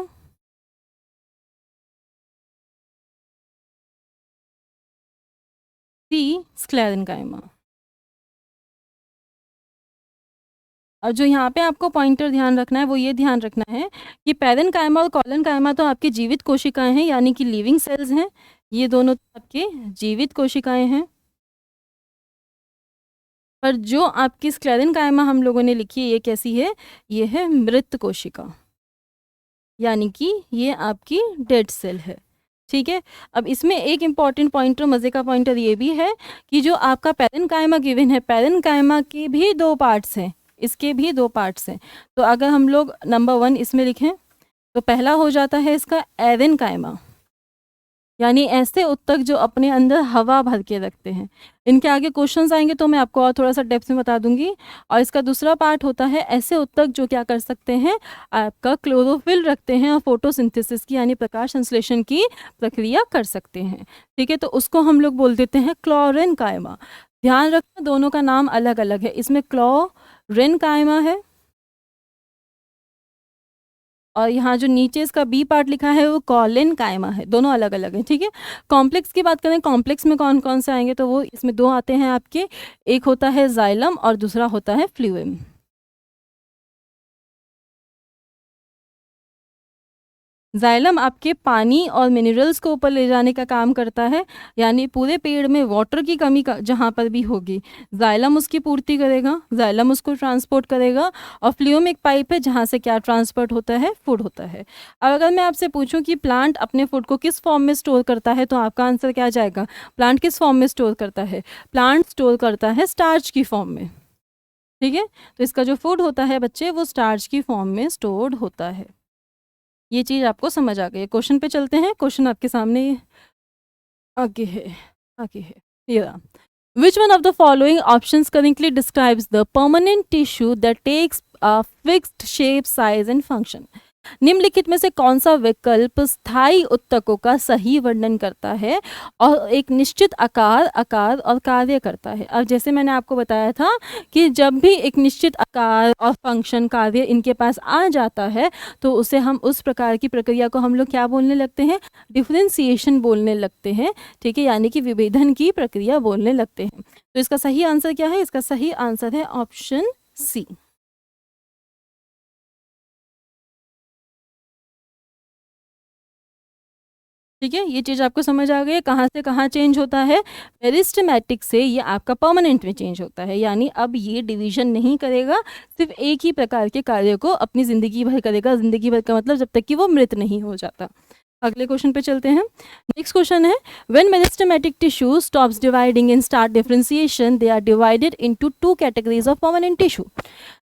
सी स्क्लेरेन्काइमा। और जो यहाँ पे आपको पॉइंटर ध्यान रखना है वो ये ध्यान रखना है कि पैरेन्काइमा और कॉलेनकाइमा तो आपकी जीवित कोशिकाएं हैं, यानी कि लिविंग सेल्स हैं, ये दोनों तो आपके जीवित कोशिकाएं हैं। पर जो आपकी स्क्लेरेन्काइमा हम लोगों ने लिखी है ये कैसी है, ये है मृत कोशिका, यानी कि ये आपकी डेड सेल है। ठीक है, अब इसमें एक इम्पॉर्टेंट पॉइंटर, मज़े का पॉइंटर ये भी है कि जो आपका पैरेन्काइमा गिवन है, पैरेन्काइमा के भी 2 पार्ट्स हैं, इसके भी 2 पार्ट्स हैं। तो अगर हम लोग नंबर 1 इसमें लिखें तो पहला हो जाता है इसका एरेन्काइमा, यानी ऐसे उत्तक जो अपने अंदर हवा भर के रखते हैं। इनके आगे क्वेश्चंस आएंगे तो मैं आपको और थोड़ा सा डेप्थ में बता दूंगी। और इसका दूसरा पार्ट होता है ऐसे उत्तक जो क्या कर सकते हैं, आपका क्लोरोफिल रखते हैं और फोटोसिंथेसिस की यानी प्रकाश संश्लेषण की प्रक्रिया कर सकते हैं। ठीक है, तो उसको हम लोग बोल देते हैं क्लोरेन्काइमा। ध्यान रखना दोनों का नाम अलग अलग है, इसमें क्लोरेन्काइमा है और यहाँ जो नीचे इसका बी पार्ट लिखा है वो कॉलिन कायमा है, दोनों अलग अलग हैं, ठीक है। कॉम्प्लेक्स की बात करें, कॉम्प्लेक्स में कौन कौन से आएंगे, तो वो इसमें दो आते हैं आपके, एक होता है जाइलम और दूसरा होता है फ्लूएम। जाइलम आपके पानी और मिनरल्स को ऊपर ले जाने का काम करता है, यानी पूरे पेड़ में वाटर की कमी का जहाँ पर भी होगी जाइलम उसकी पूर्ति करेगा, जाइलम उसको ट्रांसपोर्ट करेगा। और फ्लूएम एक पाइप है जहाँ से क्या ट्रांसपोर्ट होता है, फूड होता है। अब अगर मैं आपसे पूछूं कि प्लांट अपने फूड को किस फॉर्म में स्टोर करता है, तो आपका आंसर क्या जाएगा, प्लांट किस फॉर्म में स्टोर करता है, प्लांट स्टोर करता है स्टार्च की फॉर्म में, ठीक है। तो इसका जो फूड होता है बच्चे वो स्टार्च की फॉर्म में स्टोर्ड होता है। ये चीज़ आपको समझ आ गई है। क्वेश्चन पे चलते हैं, क्वेश्चन आपके सामने आगे है, आगे है ये रहा। Which one of the following options correctly describes the permanent tissue that takes a fixed shape, size and function? निम्नलिखित में से कौन सा विकल्प स्थायी उत्तकों का सही वर्णन करता है और एक निश्चित आकार, आकार और कार्य करता है। अब जैसे मैंने आपको बताया था कि जब भी एक निश्चित आकार और फंक्शन, कार्य इनके पास आ जाता है तो उसे हम उस प्रकार की प्रक्रिया को हम लोग क्या बोलने लगते हैं, डिफरेंशिएशन बोलने लगते हैं, ठीक है, यानी कि विभेदन की प्रक्रिया बोलने लगते हैं। तो इसका सही आंसर क्या है, इसका सही आंसर है ऑप्शन सी। ठीक है, ये चीज़ आपको समझ आ गई है, कहाँ से कहाँ चेंज होता है, मेरिस्टेमेटिक से ये आपका परमानेंट में चेंज होता है, यानी अब ये डिवीजन नहीं करेगा, सिर्फ एक ही प्रकार के कार्य को अपनी ज़िंदगी भर करेगा। ज़िंदगी भर का मतलब जब तक कि वो मृत नहीं हो जाता। अगले क्वेश्चन पे चलते हैं। नेक्स्ट क्वेश्चन है, when meristematic tissue stops dividing and start differentiation they are divided into two categories of permanent tissue.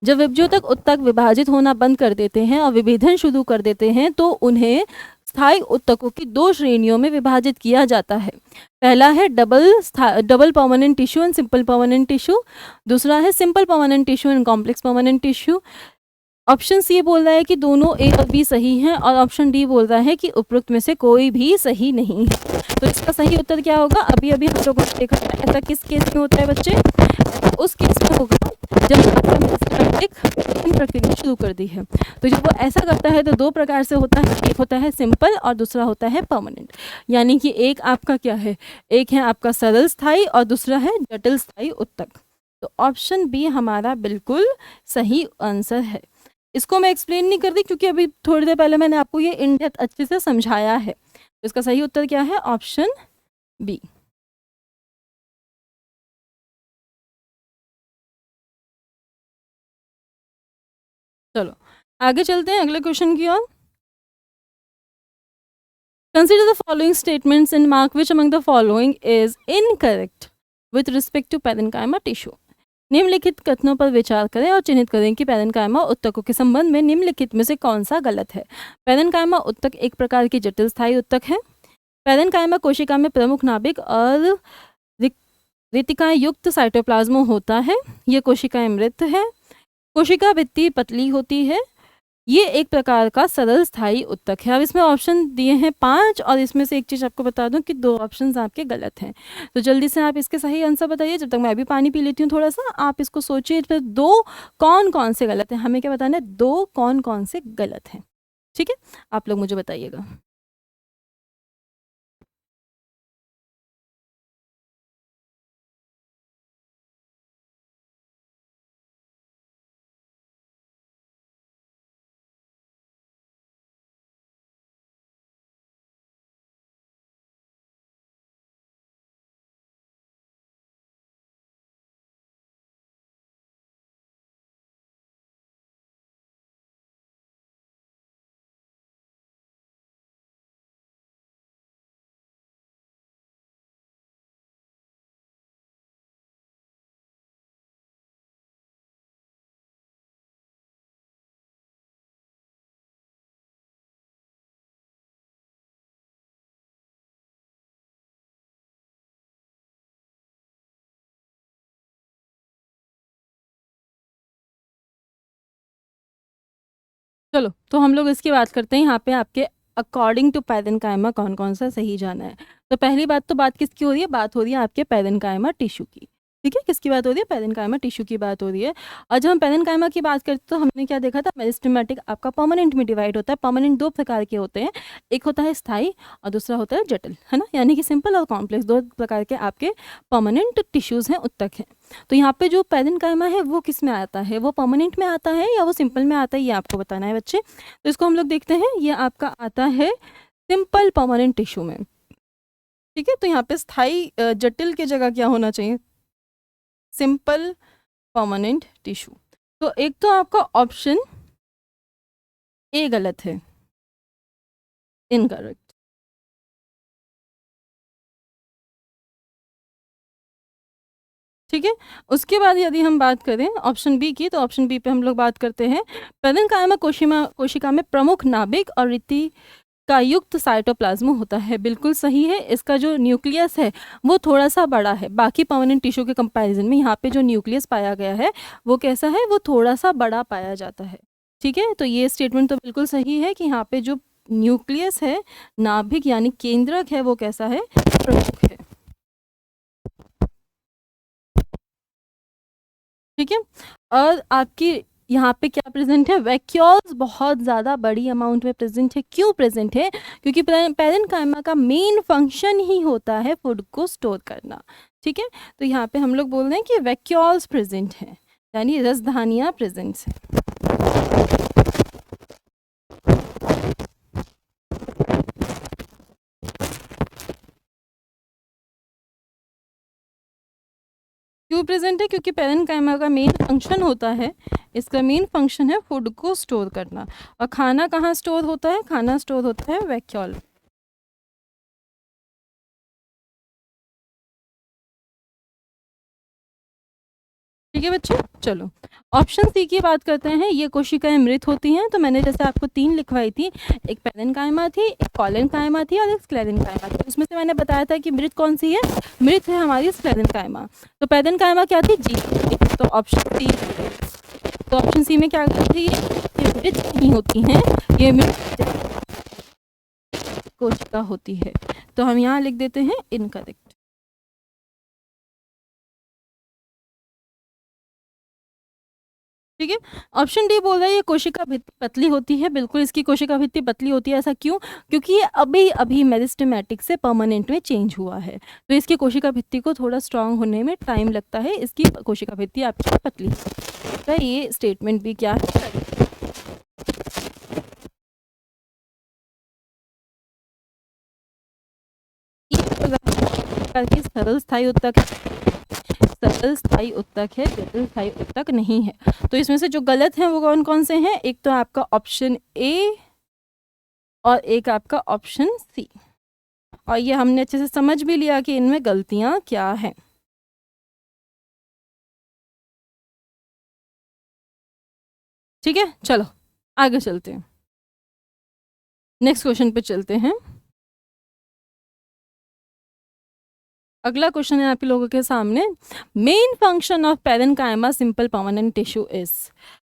जब विभज्योतक उत्तक विभाजित होना बंद कर देते हैं और विभेदन शुरू कर देते हैं तो उन्हें स्थायी उत्तकों की दो श्रेणियों में विभाजित किया जाता है। पहला है double permanent tissue and simple permanent tissue, दूसरा है simple permanent tissue and complex permanent tissue. Option C बोल रहा है कि दोनों ए और बी सही हैं और ऑप्शन डी बोल रहा है कि उपरोक्त में से कोई भी सही नहीं है। तो इसका सही उत्तर क्या होगा, अभी अभी हम लोगों ने देखा है, ऐसा किस केस में होता है बच्चे, उस केस में होगा जब आपका मेरिस्टेमेटिक प्रक्रिया शुरू कर दी है। तो जब वो ऐसा करता है तो दो प्रकार से होता है, एक होता है सिंपल और दूसरा होता है परमानेंट। यानी कि एक आपका क्या है, एक है आपका सरल स्थायी और दूसरा है जटिल स्थायी उत्तक। तो ऑप्शन बी हमारा बिल्कुल सही आंसर है। इसको मैं एक्सप्लेन नहीं कर रही क्योंकि अभी थोड़ी देर पहले मैंने आपको ये इन डेप्थ अच्छे से समझाया है। तो इसका सही उत्तर क्या है, ऑप्शन बी। चलो आगे चलते हैं अगले क्वेश्चन की ओर। Consider the following statements and mark which among the following is incorrect with respect to parenchyma tissue. निम्नलिखित कथनों पर विचार करें और चिन्हित करें कि पैरेन्काइमा उत्तकों के संबंध में निम्नलिखित में से कौन सा गलत है। पैरेन्काइमा उत्तक एक प्रकार की जटिल स्थायी उत्तक है। पैरेन्काइमा कोशिका में प्रमुख नाभिक और रितिकाएं युक्त साइटोप्लाज्म होता है। ये कोशिकाएं मृत है। कोशिका भित्ति पतली होती है। ये एक प्रकार का सरल स्थायी उत्तक है। अब इसमें ऑप्शन दिए हैं 5 और इसमें से एक चीज़ आपको बता दूं कि 2 ऑप्शंस आपके गलत हैं। तो जल्दी से आप इसके सही आंसर बताइए, जब तक मैं भी पानी पी लेती हूँ थोड़ा सा। आप इसको सोचिए, फिर 2 कौन कौन से गलत हैं, हमें क्या बताना है, 2 कौन कौन से गलत हैं। ठीक है, आप लोग मुझे बताइएगा। चलो तो हम लोग इसकी बात करते हैं। यहाँ पे आपके अकॉर्डिंग टू पैरेन्काइमा कौन कौन सा सही जाना है। तो पहली बात तो बात किसकी हो रही है, बात हो रही है आपके पैरेन्काइमा टिश्यू की। ठीक है, किसकी बात हो रही है? पैरेन्काइमा टिश्यू की बात हो रही है। और जब हम पैरेन्काइमा की बात करते तो हमने क्या देखा था? मेरिस्टेमेटिक आपका परमानेंट में डिवाइड होता है। परमानेंट 2 प्रकार के होते हैं, एक होता है स्थायी और दूसरा होता है जटिल, है ना? यानी कि सिंपल और कॉम्प्लेक्स 2 प्रकार के आपके परमानेंट टिश्यूज़ हैं, उत्तक हैं। तो यहाँ पे जो पैरेन्काइमा है वो किस में आता है? वो परमानेंट में आता है या वो सिंपल में आता है, ये आपको बताना है बच्चे। तो इसको हम लोग देखते हैं, ये आपका आता है सिंपल परमानेंट टिश्यू में। ठीक है, तो यहाँ पे स्थायी जटिल की जगह क्या होना चाहिए? Simple permanent tissue. तो एक तो आपका ऑप्शन ए गलत है, इनकरेक्ट। ठीक है, उसके बाद यदि हम बात करें ऑप्शन बी की, तो ऑप्शन बी पे हम लोग बात करते हैं पैरेन्काइमा कोशिका में प्रमुख नाभिक और रीति का युक्त साइटोप्लाज्म होता है। बिल्कुल सही है। इसका जो न्यूक्लियस है वो थोड़ा सा बड़ा है बाकी परमानेंट टिश्यू के कंपैरिजन में। यहाँ पे जो न्यूक्लियस पाया गया है वो कैसा है? वो थोड़ा सा बड़ा पाया जाता है। ठीक है, तो ये स्टेटमेंट तो बिल्कुल सही है कि यहाँ पे जो न्यूक्लियस है, नाभिक यानी केंद्रक है, वो कैसा है? प्रमुख है। ठीक है, और आपकी यहाँ पे क्या प्रेजेंट है? वैक्यूल्स बहुत ज़्यादा बड़ी अमाउंट में प्रेजेंट है। क्यों प्रेजेंट है? क्योंकि पैरेन्काइमा का मेन फंक्शन ही होता है फूड को स्टोर करना। ठीक है, तो यहाँ पे हम लोग बोल रहे हैं कि वैक्यूल्स प्रेजेंट हैं, यानी रसधानियाँ प्रेजेंट हैं। क्यों प्रेजेंट है? क्योंकि पैरेन्काइमा का मेन फंक्शन होता है, इसका मेन फंक्शन है फूड को स्टोर करना। और खाना कहाँ स्टोर होता है? खाना स्टोर होता है वैक्यूल। ठीक है बच्चे, चलो ऑप्शन सी की बात करते हैं। ये कोशिकाएं मृत होती हैं, तो मैंने जैसे आपको 3 लिखवाई थी, एक पैरेन्काइमा थी, एक कॉलेन्काइमा थी और एक स्क्लेरेन्काइमा थी। उसमें से मैंने बताया था कि मृत कौन सी है? मृत है हमारी स्क्लेरेन्काइमा। तो पैरेन्काइमा क्या थी? जी। तो ऑप्शन सी, तो ऑप्शन सी में क्या थी? ये मृत नहीं होती हैं, ये मृत कोशिका होती है। तो हम यहाँ लिख देते हैं इनकरेक्ट। ठीक है, ऑप्शन डी बोल रहा है ये कोशिका भित्ति पतली होती है। बिल्कुल इसकी कोशिका भित्ति पतली होती है। ऐसा क्यों? क्योंकि ये अभी अभी मेरिस्टेमेटिक से परमानेंट में चेंज हुआ है, तो इसकी कोशिका भित्ति को थोड़ा स्ट्रांग होने में टाइम लगता है। इसकी कोशिका भित्ति आपकी पतली है। तो ये स्टेटमेंट भी क्या है? ये सरल स्थायी उत्तक है, सरल स्थायी उत्तक है, जटिल स्थायी उत्तक नहीं है। तो इसमें से जो गलत है वो कौन कौन से हैं? एक तो आपका ऑप्शन ए और एक आपका ऑप्शन सी। और ये हमने अच्छे से समझ भी लिया कि इनमें गलतियां क्या हैं। ठीक है, चलो आगे चलते हैं, नेक्स्ट क्वेश्चन पे चलते हैं। अगला क्वेश्चन है आप लोगों के सामने, main function of parenchyma simple permanent tissue is.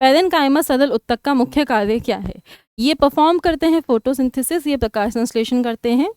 Parenchyma सरल उत्तक का मुख्य कार्य क्या है? ये परफॉर्म करते हैं फोटोसिंथेसिस, ये प्रकाश संश्लेषण करते हैं,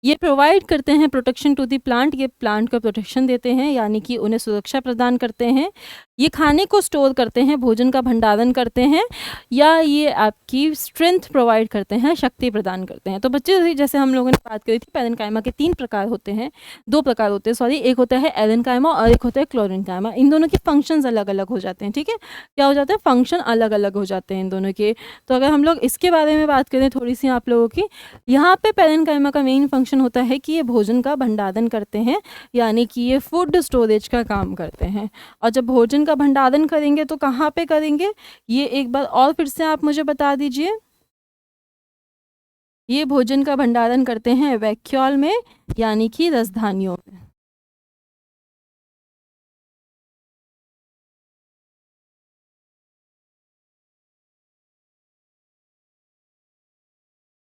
ये प्रोवाइड करते हैं प्रोटेक्शन टू द प्लांट, ये प्लांट को प्रोटेक्शन देते हैं यानी कि उन्हें सुरक्षा प्रदान करते हैं, ये खाने को स्टोर करते हैं, भोजन का भंडारण करते हैं, या ये आपकी स्ट्रेंथ प्रोवाइड करते हैं, शक्ति प्रदान करते हैं। तो बच्चे जैसे हम लोगों ने बात करी थी, पैरेन्काइमा के 3 प्रकार होते हैं, 2 प्रकार होते हैं सॉरी, एक होता है एरेन्काइमा और एक होता है क्लोरेन्काइमा। इन दोनों के फंक्शंस अलग अलग हो जाते हैं। ठीक है, क्या हो जाता है? फंक्शन अलग अलग हो जाते हैं इन दोनों के। तो अगर हम लोग इसके बारे में बात करें थोड़ी सी आप लोगों की, यहाँ पे पैरेन्काइमा का मेन फंक्शन होता है कि ये भोजन का भंडारण करते हैं, यानी कि ये फूड स्टोरेज का काम करते हैं। और जब भोजन का भंडारण करेंगे तो कहाँ पे करेंगे? ये एक बार और फिर से आप मुझे बता दीजिए। ये भोजन का भंडारण करते हैं वैक्यूल में, यानी कि रसधानियों में।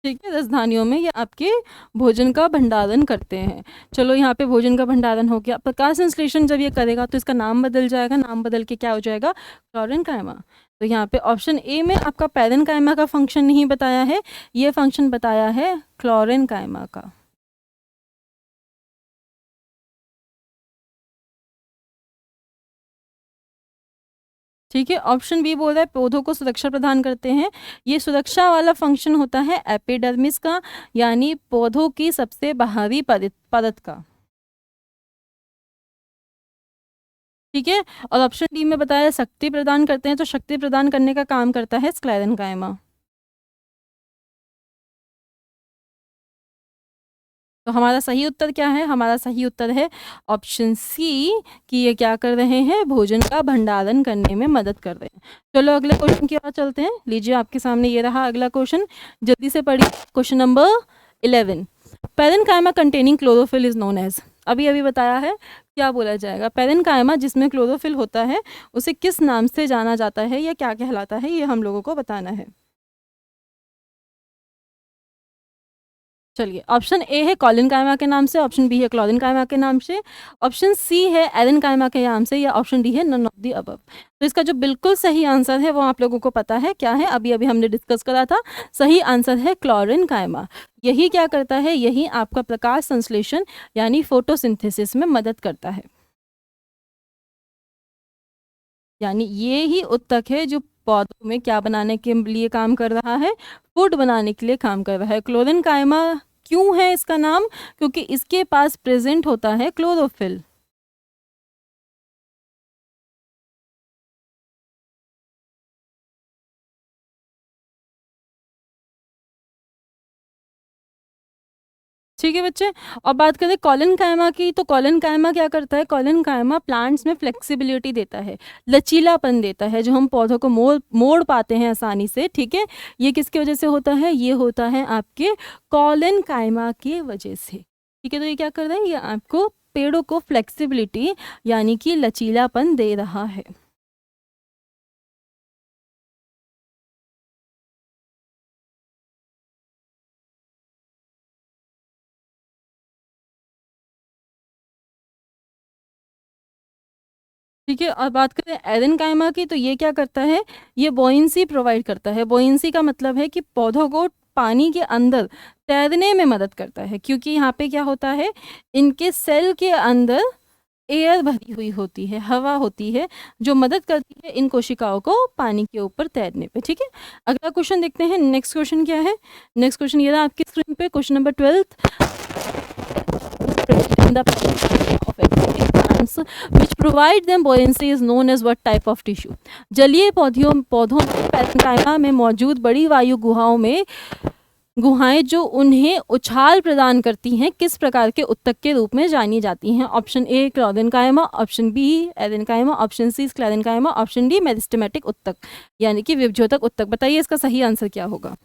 ठीक है, रसधानियों में ये आपके भोजन का भंडारण करते हैं। चलो यहाँ पे भोजन का भंडारण हो गया। प्रकाश संश्लेषण जब ये करेगा तो इसका नाम बदल जाएगा, नाम बदल के क्या हो जाएगा? क्लोरेन्काइमा। तो यहाँ पे ऑप्शन ए में आपका पैरेन्काइमा का फंक्शन नहीं बताया है, ये फंक्शन बताया है क्लोरेन्काइमा का। ठीक है, ऑप्शन बी बोल रहा है पौधों को सुरक्षा प्रदान करते हैं। ये सुरक्षा वाला फंक्शन होता है एपिडर्मिस का, यानी पौधों की सबसे बाहरी परत परत का। ठीक है, और ऑप्शन डी में बताया शक्ति प्रदान करते हैं, तो शक्ति प्रदान करने का काम करता है स्क्लेरेन्काइमा। तो हमारा सही उत्तर क्या है? हमारा सही उत्तर है ऑप्शन सी, कि ये क्या कर रहे हैं, भोजन का भंडारण करने में मदद कर रहे हैं। चलो अगले क्वेश्चन की ओर चलते हैं। लीजिए आपके सामने ये रहा अगला क्वेश्चन, जल्दी से पढ़िए। Question number 11, parenchyma containing chlorophyll is known as. अभी अभी बताया है, क्या बोला जाएगा? पेरेन्काइमा जिसमें क्लोरोफिल होता है उसे किस नाम से जाना जाता है या क्या कहलाता है, ये हम लोगों को बताना है। चलिए, ऑप्शन ए है कॉलिन कायमा के नाम से, ऑप्शन बी है क्लोरिन कायमा के नाम से, ऑप्शन सी है एरन कायमा के नाम से, या ऑप्शन डी है नन ऑफ दी अबव। तो इसका जो बिल्कुल सही आंसर है वो आप लोगों को पता है क्या है, अभी अभी हमने डिस्कस करा था। सही आंसर है क्लोरिन कायमा। यही क्या करता है, यही आपका प्रकाश संश्लेषण यानी फोटोसिंथेसिस में मदद करता है। यानी ये ही उत्तक है जो पौधों में क्या बनाने के लिए काम कर रहा है, फूड बनाने के लिए काम कर रहा है। क्लोरिन कायमा क्यों है इसका नाम? क्योंकि इसके पास प्रेजेंट होता है क्लोरोफिल। ठीक है बच्चे, और बात करें कॉलिन कायमा की, तो कॉलिन कायमा क्या करता है, कॉलिन कायमा प्लांट्स में फ्लेक्सिबिलिटी देता है, लचीलापन देता है, जो हम पौधों को मोड़ मोड़ पाते हैं आसानी से। ठीक है, ये किसकी वजह से होता है, ये होता है आपके कॉलिन कायमा की वजह से। ठीक है, तो ये क्या कर रहा है, ये आपको पेड़ों को फ्लेक्सिबिलिटी यानी कि लचीलापन दे रहा है। ठीक है, और बात करें एरन कायमा की, तो ये क्या करता है, ये बोइंसी प्रोवाइड करता है। बोइंसी का मतलब है कि पौधों को पानी के अंदर तैरने में मदद करता है, क्योंकि यहाँ पे क्या होता है, इनके सेल के अंदर एयर भरी हुई होती है, हवा होती है, जो मदद करती है इन कोशिकाओं को पानी के ऊपर तैरने पे। ठीक है, अगला क्वेश्चन देखते हैं। नेक्स्ट क्वेश्चन क्या है? नेक्स्ट क्वेश्चन ये रहा आपकी स्क्रीन पे, question number 12, in the of aquatic plants which provide them buoyancy is known as what type of tissue। जलीय पौधों पौधों में पैरेन्काइमा में मौजूद बड़ी वायु गुहाओं में गुहाएं जो उन्हें उछाल प्रदान करती हैं, किस प्रकार के उत्तक के रूप में जानी जाती हैं? Option A chlorenchyma, option B aerenchyma, option C sclerenchyma, option D meristematic उत्तक यानी कि विभज्योतक उत्तक। बताइए इसका सही आंसर क्या होगा?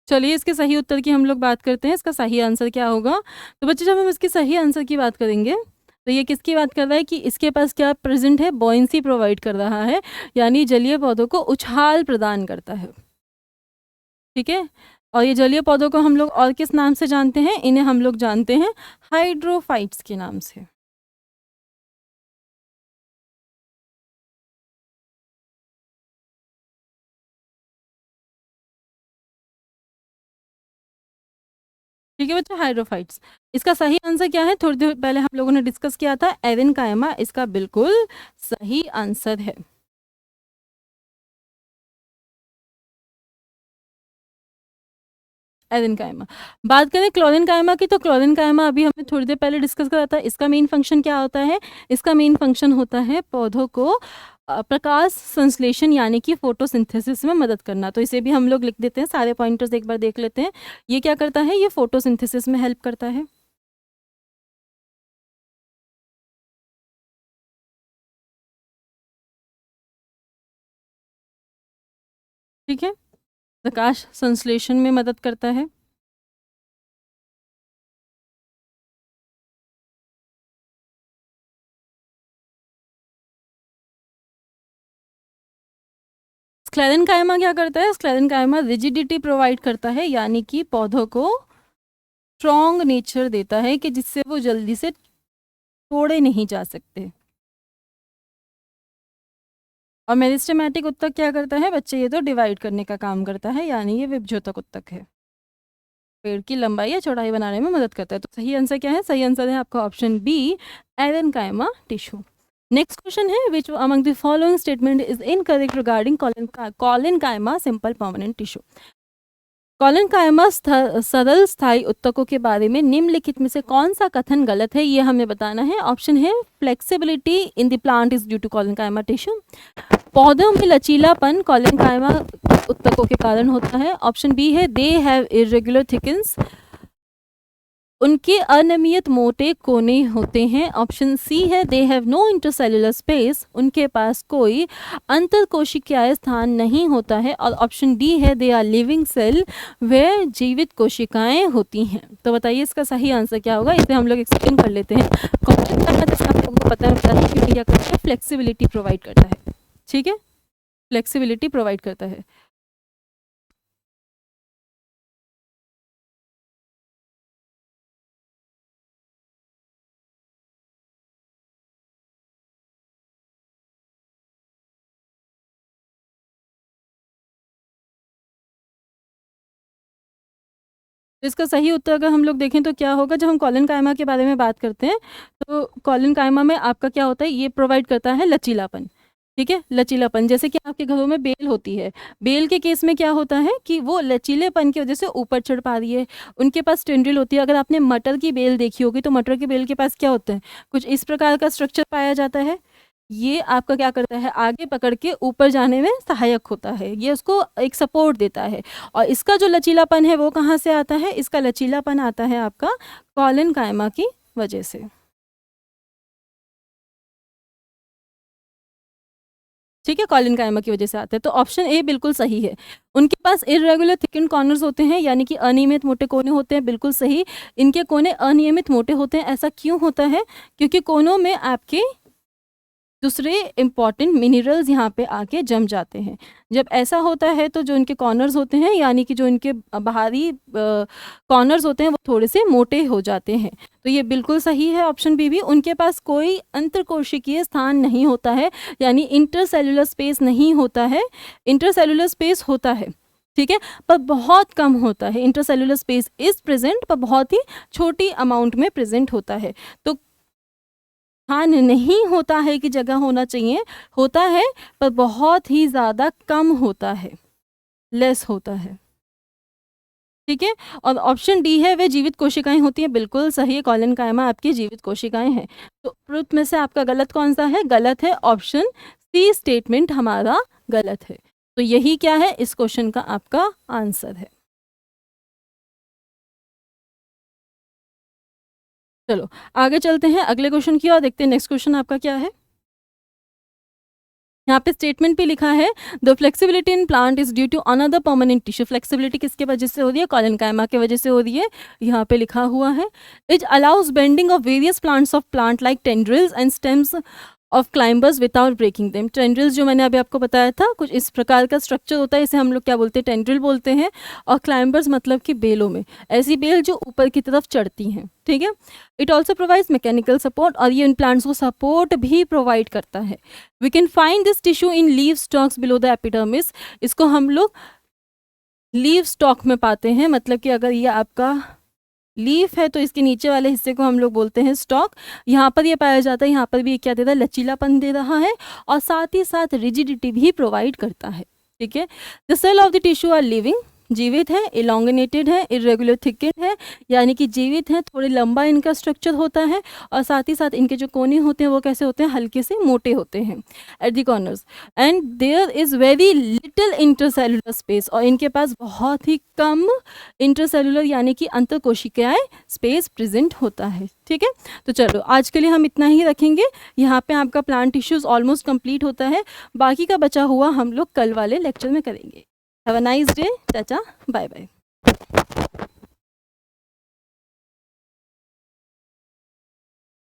चलिए इसके सही उत्तर की हम लोग बात करते हैं, इसका सही आंसर क्या होगा। तो बच्चे जब हम इसके सही आंसर की बात करेंगे, तो ये किसकी बात कर रहा है कि इसके पास क्या प्रेजेंट है, बॉयंसी प्रोवाइड कर रहा है, यानी जलीय पौधों को उछाल प्रदान करता है। ठीक है, और ये जलीय पौधों को हम लोग और किस नाम से जानते हैं, इन्हें हम लोग जानते हैं हाइड्रोफाइट्स के नाम से। ठीक है बच्चों, हाइड्रोफाइट्स। इसका सही आंसर क्या है, थोड़ी देर पहले हम लोगों ने डिस्कस किया था, एरिन कायमा इसका बिल्कुल सही आंसर है। एरिन कायमा। बात करें क्लोरिन कायमा की, तो क्लोरिन कायमा अभी हमने थोड़ी देर पहले डिस्कस करा था। इसका मेन फंक्शन क्या होता है, इसका मेन फंक्शन होता है पौधों को प्रकाश संश्लेषण यानी कि फोटोसिंथेसिस में मदद करना। तो इसे भी हम लोग लिख देते हैं, सारे पॉइंटर्स एक बार देख लेते हैं। ये क्या करता है, ये फोटोसिंथेसिस में हेल्प करता है। ठीक है, प्रकाश संश्लेषण में मदद करता है। स्क्लेरेन्काइमा क्या करता है? स्क्लेरेन्काइमा रिजिडिटी प्रोवाइड करता है, यानी कि पौधों को स्ट्रॉन्ग नेचर देता है कि जिससे वो जल्दी से तोड़े नहीं जा सकते। और मेरिस्टेमेटिक उत्तक क्या करता है बच्चे? ये तो डिवाइड करने का काम करता है, यानी ये विभज्योतक उत्तक है, पेड़ की लंबाई या चौड़ाई बनाने में मदद करता है। तो सही आंसर क्या है? सही आंसर है आपका option B, aerenchyma tissue. Next question है, which among the following statement is incorrect regarding collenchyma simple permanent tissue. Collenchyma सरल स्थायी उत्तकों के बारे में निम्नलिखित में से कौन सा कथन गलत है, ये हमें बताना है। ऑप्शन है, flexibility in the plant is due to collenchyma tissue. पौधों में लचीलापन कॉलेनकाइमा उत्तकों के कारण होता है। ऑप्शन बी है, दे हैव इरेगुलर थिकन्स, उनके अनियमित मोटे कोने होते हैं। ऑप्शन सी है, they have no intercellular space, उनके पास कोई अंतरकोशिकीय स्थान नहीं होता है। और ऑप्शन डी है, दे आर लिविंग सेल, वे जीवित कोशिकाएं होती हैं। तो बताइए इसका सही आंसर क्या होगा? इसे हम लोग एक्सप्लेन कर लेते हैं। कॉन्सेप्ट का मतलब आप लोगों को पता है कि क्या करता है? फ्लेक्सिबिलिटी प्रोवाइड करता है, ठीक है, फ्लेक्सिबिलिटी प्रोवाइड करता है। इसका सही उत्तर अगर हम लोग देखें तो क्या होगा? जब हम कॉलेनकाइमा के बारे में बात करते हैं तो कॉलेनकाइमा में आपका क्या होता है? ये प्रोवाइड करता है लचीलापन, ठीक है, लचीलापन। जैसे कि आपके घरों में बेल होती है, बेल के केस में क्या होता है कि वो लचीलेपन की वजह से ऊपर चढ़ पा रही है, उनके पास टेंड्रिल होती है। अगर आपने मटर की बेल देखी होगी तो मटर की बेल के पास क्या होता है? कुछ इस प्रकार का स्ट्रक्चर पाया जाता है। ये आपका क्या करता है? आगे पकड़ के ऊपर जाने में सहायक होता है, ये उसको एक सपोर्ट देता है। और इसका जो लचीलापन है वो कहाँ से आता है? इसका लचीलापन आता है आपका कॉलेनकाइमा की वजह से, ठीक है, कॉलेनकाइमा की वजह से आता है। तो ऑप्शन ए बिल्कुल सही है। उनके पास इरेगुलर थिकन कॉर्नर्स होते हैं, यानी कि अनियमित मोटे कोने होते हैं, बिल्कुल सही। इनके कोने अनियमित मोटे होते हैं। ऐसा क्यों होता है? क्योंकि कोनों में आपके दूसरे इंपॉर्टेंट मिनरल्स यहाँ पे आके जम जाते हैं। जब ऐसा होता है तो जो इनके कॉर्नर्स होते हैं, यानी कि जो इनके बाहरी कॉर्नर्स होते हैं वो थोड़े से मोटे हो जाते हैं। तो ये बिल्कुल सही है ऑप्शन बी भी। उनके पास कोई अंतरकोशिकीय स्थान नहीं होता है, यानी इंटरसेलुलर स्पेस नहीं होता है। इंटरसेलुलर स्पेस होता है, ठीक है, पर बहुत कम होता है। इंटरसेलुलर स्पेस इज प्रेजेंट, पर बहुत ही छोटी अमाउंट में प्रेजेंट होता है। तो स्थान नहीं होता है कि जगह होना चाहिए, होता है पर बहुत ही ज़्यादा कम होता है, लेस होता है, ठीक है। और ऑप्शन डी है, वे जीवित कोशिकाएं होती हैं, बिल्कुल सही है। कॉलेनकाइमा आपकी जीवित कोशिकाएं हैं। तो प्रूफ में से आपका गलत कौन सा है? गलत है ऑप्शन सी, स्टेटमेंट हमारा गलत है। तो यही क्या है? इस क्वेश्चन का आपका आंसर है। चलो आगे चलते हैं अगले क्वेश्चन की और देखते हैं नेक्स्ट क्वेश्चन आपका क्या है। यहाँ पे स्टेटमेंट पे लिखा है, the flexibility in plant is due to another permanent tissue. Flexibility किसके वजह से हो रही है? कॉलेनकाइमा के वजह से हो रही है। यहाँ पे लिखा हुआ है, it allows bending of various plants of plant like tendrils and stems of climbers without breaking them. Tendrils जो मैंने अभी आपको बताया था, कुछ इस प्रकार का स्ट्रक्चर होता है, इसे हम लोग क्या बोलते हैं? टेंड्रिल बोलते हैं। और क्लाइंबर्स मतलब कि बेलों में, ऐसी बेल जो ऊपर की तरफ चढ़ती हैं, ठीक है। It also provides mechanical support, और ये इन प्लांट्स को सपोर्ट भी प्रोवाइड करता है। We can find this tissue in leaf stalks below the epidermis. इसको हम लोग लीव स्टॉक में पाते हैं, मतलब कि अगर ये आपका लीफ है तो इसके नीचे वाले हिस्से को हम लोग बोलते हैं स्टॉक। यहाँ पर ये पाया जाता है, यहाँ पर भी क्या दे रहा है? लचीलापन दे रहा है, और साथ ही साथ रिजिडिटी भी प्रोवाइड करता है, ठीक है। The cell of the tissue are living, जीवित है, इलोंगेटेड है, इरेगुलर थिकेड है, यानी कि जीवित है, थोड़ी लंबा इनका स्ट्रक्चर होता है, और साथ ही साथ इनके जो कोने होते हैं वो कैसे होते हैं? हल्के से मोटे होते हैं at the corners, and there is very little intercellular space, और इनके पास बहुत ही कम इंटरसेलुलर यानी कि अंतरकोशिकीय स्पेस प्रेजेंट होता है, ठीक है। तो चलो आज के लिए हम इतना ही रखेंगे। यहाँ पे आपका प्लांट टिश्यूज ऑलमोस्ट कंप्लीट होता है, बाकी का बचा हुआ हम लोग कल वाले लेक्चर में करेंगे। हैव अ नाइस डे, टाटा, बाय बाय।